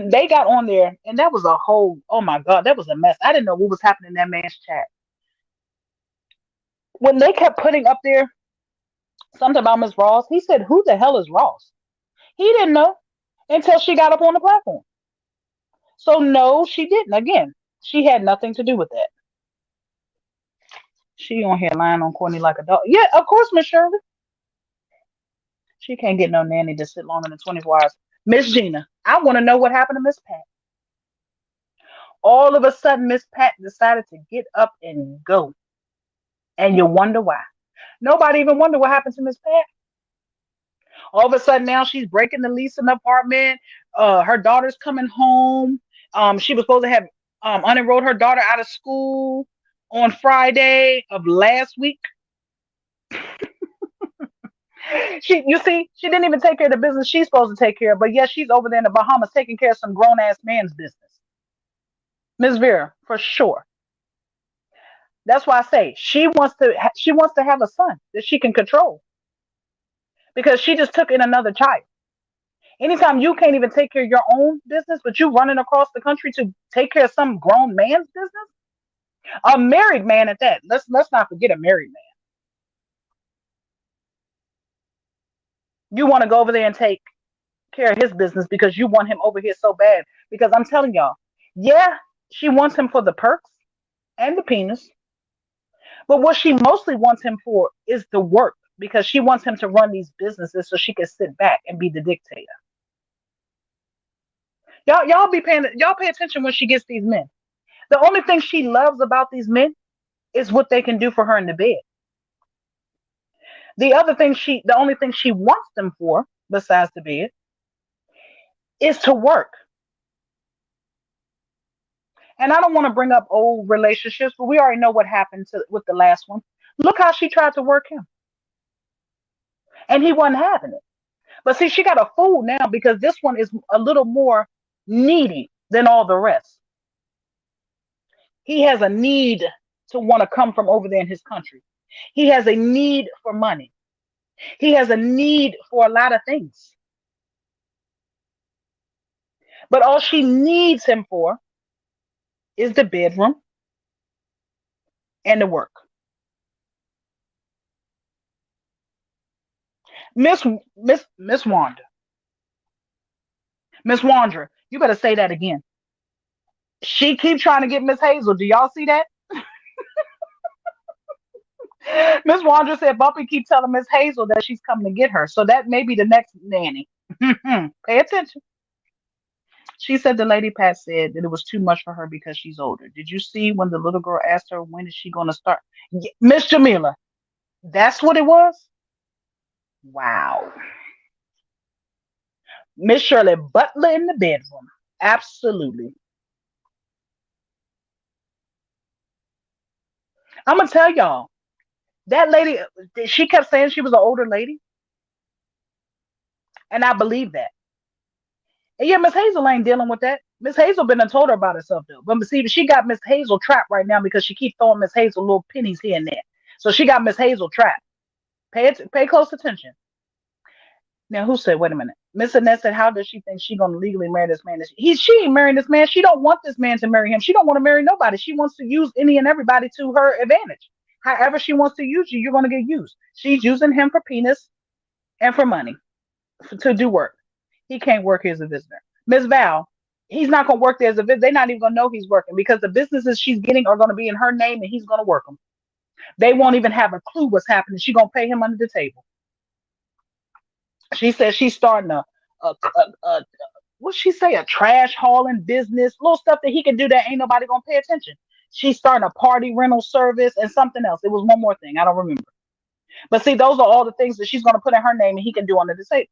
A: they got on there and that was a whole, oh my god, that was a mess. I didn't know what was happening in that man's chat when they kept putting up there something about Miss Ross. He said, "Who the hell is Ross?" He didn't know until she got up on the platform. So no, she didn't. Again, she had nothing to do with that. She on here lying on Courtney like a dog. Yeah, of course, Miss Shirley. She can't get no nanny to sit longer than 24 hours. Miss Gina, I want to know what happened to Miss Pat. All of a sudden, Miss Pat decided to get up and go. And you wonder why. Nobody even wonder what happened to Miss Pat. All of a sudden now she's breaking the lease in the apartment. Her daughter's coming home. She was supposed to have unenrolled her daughter out of school on Friday of last week. You see, she didn't even take care of the business she's supposed to take care of. But yes, she's over there in the Bahamas taking care of some grown ass man's business. Miss Vera, for sure. That's why I say she wants to have a son that she can control because she just took in another child. Anytime you can't even take care of your own business, but you running across the country to take care of some grown man's business, a married man at that. Let's not forget a married man. You want to go over there and take care of his business because you want him over here so bad. Because I'm telling y'all, yeah, she wants him for the perks and the penis, but what she mostly wants him for is the work because she wants him to run these businesses so she can sit back and be the dictator. Y'all pay attention when she gets these men. The only thing she loves about these men is what they can do for her in the bed. The only thing she wants them for, besides the bed, is to work. And I don't want to bring up old relationships, but we already know what happened with the last one. Look how she tried to work him, and he wasn't having it. But see, she got a fool now because this one is a little more needy than all the rest. He has a need to want to come from over there in his country. He has a need for money. He has a need for a lot of things. But all she needs him for is the bedroom and the work. Miss Wanda. Miss Wandra, you better say that again. She keep trying to get Miss Hazel. Do y'all see that? Miss Wandra said Bumpy keep telling Miss Hazel that she's coming to get her. So that may be the next nanny. Pay attention. She said the lady Pat said that it was too much for her because she's older. Did you see when the little girl asked her when is she going to start? Miss Jamila, that's what it was? Wow. Miss Shirley Butler in the bedroom. Absolutely. I'm going to tell y'all, that lady, she kept saying she was an older lady. And I believe that. And yeah, Miss Hazel ain't dealing with that. Miss Hazel been and told her about herself though. But see, she got Miss Hazel trapped right now because she keep throwing Miss Hazel little pennies here and there. So she got Miss Hazel trapped. Pay close attention. Now, who said? Wait a minute. Miss Annette said, "How does she think she gonna legally marry this man? She ain't marrying this man. She don't want this man to marry him. She don't want to marry nobody. She wants to use any and everybody to her advantage. However she wants to use you, you're gonna get used. She's using him for penis and for money to do work. He can't work here as a visitor. Miss Val, he's not gonna work there as a visitor. They're not even gonna know he's working because the businesses she's getting are gonna be in her name and he's gonna work them. They won't even have a clue what's happening. She's gonna pay him under the table. She says she's starting a what she say, a trash hauling business, little stuff that he can do that ain't nobody gonna pay attention. She's starting a party rental service and something else. It was one more thing. I don't remember. But see, those are all the things that she's going to put in her name and he can do under the table.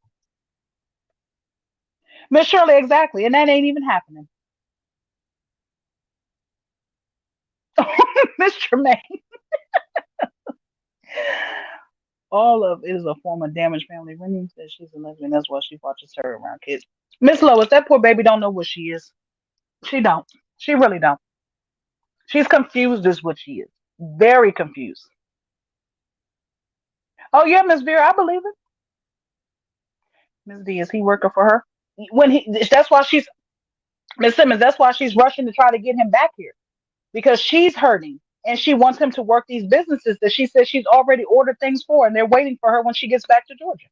A: Miss Shirley, exactly. And that ain't even happening. Miss Tremaine. All of it is a form of damaged family. Rennie says she's a lesbian. That's why she watches her around kids. Miss Lois, that poor baby don't know what she is. She don't. She really don't. She's confused is what she is. Very confused. Oh yeah, Miss Vera, I believe it. Miss D, is he working for her? When he that's why she's Miss Simmons, that's why she's rushing to try to get him back here. Because she's hurting and she wants him to work these businesses that she says she's already ordered things for and they're waiting for her when she gets back to Georgia.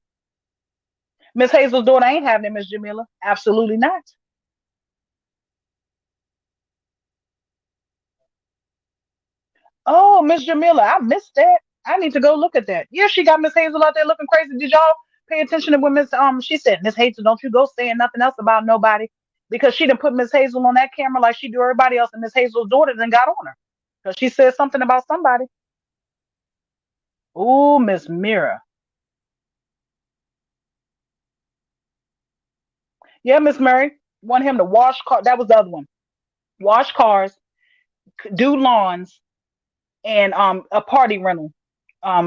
A: Miss Hazel's daughter ain't having it, Miss Jamila. Absolutely not. Oh, Miss Jamila, I missed that. I need to go look at that. Yeah, she got Miss Hazel out there looking crazy. Did y'all pay attention to when Miss she said, Miss Hazel, don't you go saying nothing else about nobody because she didn't put Miss Hazel on that camera like she do everybody else, and Miss Hazel's daughter then got on her because she said something about somebody. Ooh, Miss Mira. Yeah, Miss Mary want him to wash car. That was the other one. Wash cars, do lawns, and a party rental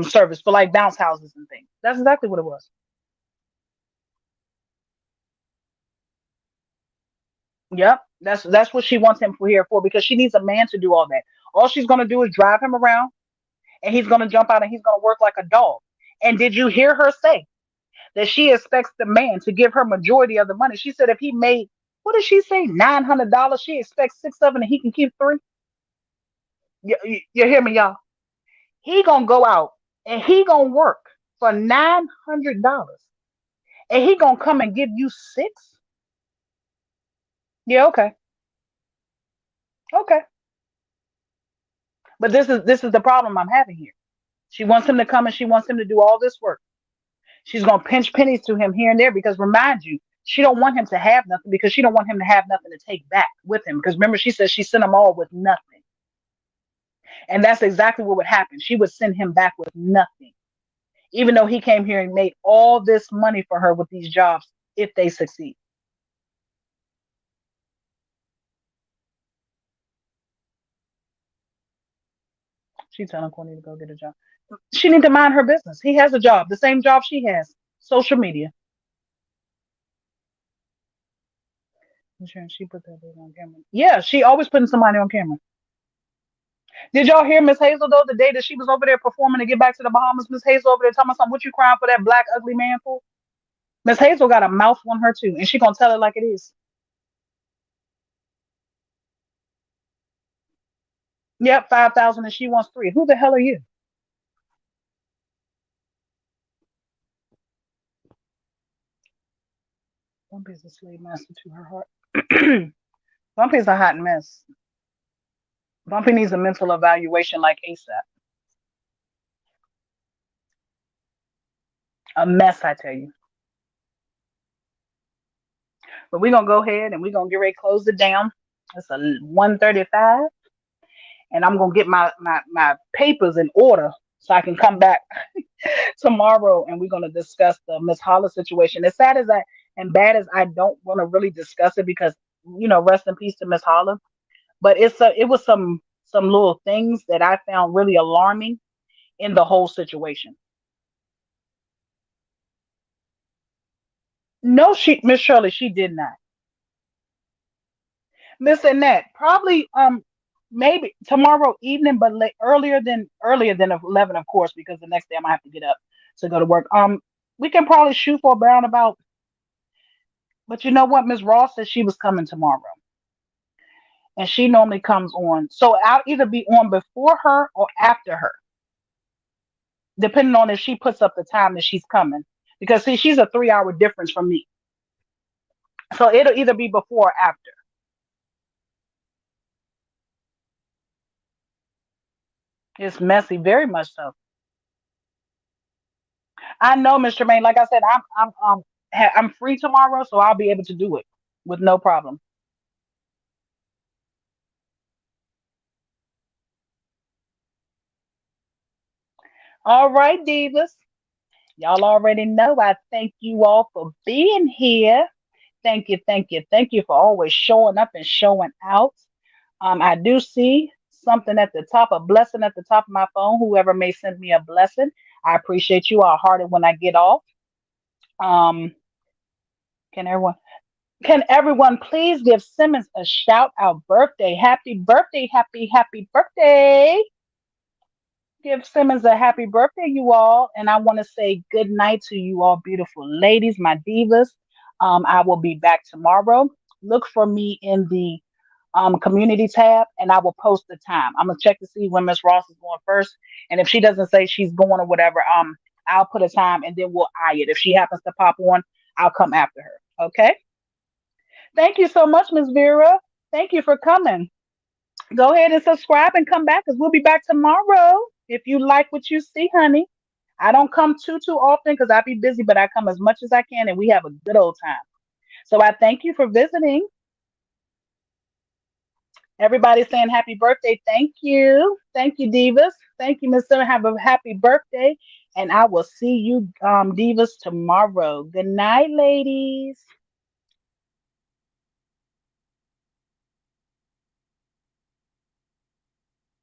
A: service for like bounce houses and things. That's exactly what it was. Yep, that's what she wants him for here for because she needs a man to do all that. All she's gonna do is drive him around, and he's gonna jump out and he's gonna work like a dog. And did you hear her say that she expects the man to give her majority of the money? She said if he made what did she say $900, she expects six of it and he can keep three. You hear me, y'all? He gonna go out and he gonna work for $900, and he gonna come and give you six. Yeah, okay, okay. But this is the problem I'm having here. She wants him to come and she wants him to do all this work. She's gonna pinch pennies to him here and there because remind you, she don't want him to have nothing because she don't want him to have nothing to take back with him. Because remember, she said she sent them all with nothing, and that's exactly what would happen. She would send him back with nothing, even though he came here and made all this money for her with these jobs if they succeed. She telling Courtney to go get a job. She need to mind her business. He has a job, the same job she has, social media. She put that baby on camera. Yeah, she always putting somebody on camera. Did y'all hear Miss Hazel though the day that she was over there performing to get back to the Bahamas? Miss Hazel over there telling me something. What you crying for that black ugly man for? Miss Hazel got a mouth on her too, and she gonna tell it like it is. Yep, 5,000, and she wants three. Who the hell are you? Bumpy's a slave master to her heart. Bumpy's a hot mess. Bumpy needs a mental evaluation like ASAP. A mess, I tell you. But we're gonna go ahead and we're gonna get ready to close it down. It's a 1:35, and I'm gonna get my papers in order so I can come back tomorrow and we're gonna discuss the Miss Holla situation. As sad as I and bad as I don't want to really discuss it because rest in peace to Miss Holla. But it was some little things that I found really alarming in the whole situation. No, she Miss Shirley, she did not. Miss Annette, probably maybe tomorrow evening, but earlier than 11, of course, because the next day I'm gonna have to get up to go to work. We can probably shoot for around about. But you know what? Miss Ross said she was coming tomorrow, and she normally comes on. So I'll either be on before her or after her, depending on if she puts up the time that she's coming. Because see, she's a 3 hour difference from me, so it'll either be before or after. It's messy, very much so. I know, Mr. Maine. Like I said, I'm free tomorrow, so I'll be able to do it with no problem. All right, divas. Y'all already know I thank you all for being here. Thank you, thank you, thank you for always showing up and showing out. I do see something at the top, a blessing at the top of my phone. Whoever may send me a blessing, I appreciate you. I'll heart it when I get off. Um, can everyone can everyone please give Simmons a shout out birthday? Happy birthday, happy birthday. Give Simmons a happy birthday, you all. And I want to say good night to you all, beautiful ladies, my divas. I will be back tomorrow. Look for me in the community tab and I will post the time. I'm going to check to see when Miss Ross is going first. And if she doesn't say she's going or whatever, I'll put a time and then we'll eye it. If she happens to pop on, I'll come after her. Okay. Thank you so much, Miss Vera. Thank you for coming. Go ahead and subscribe and come back because we'll be back tomorrow. If you like what you see, honey. I don't come too often because I be busy, but I come as much as I can and we have a good old time. So I thank you for visiting. Everybody saying happy birthday. Thank you. Thank you, Divas. Thank you, Miss Summer. Have a happy birthday. And I will see you, Divas, tomorrow. Good night, ladies.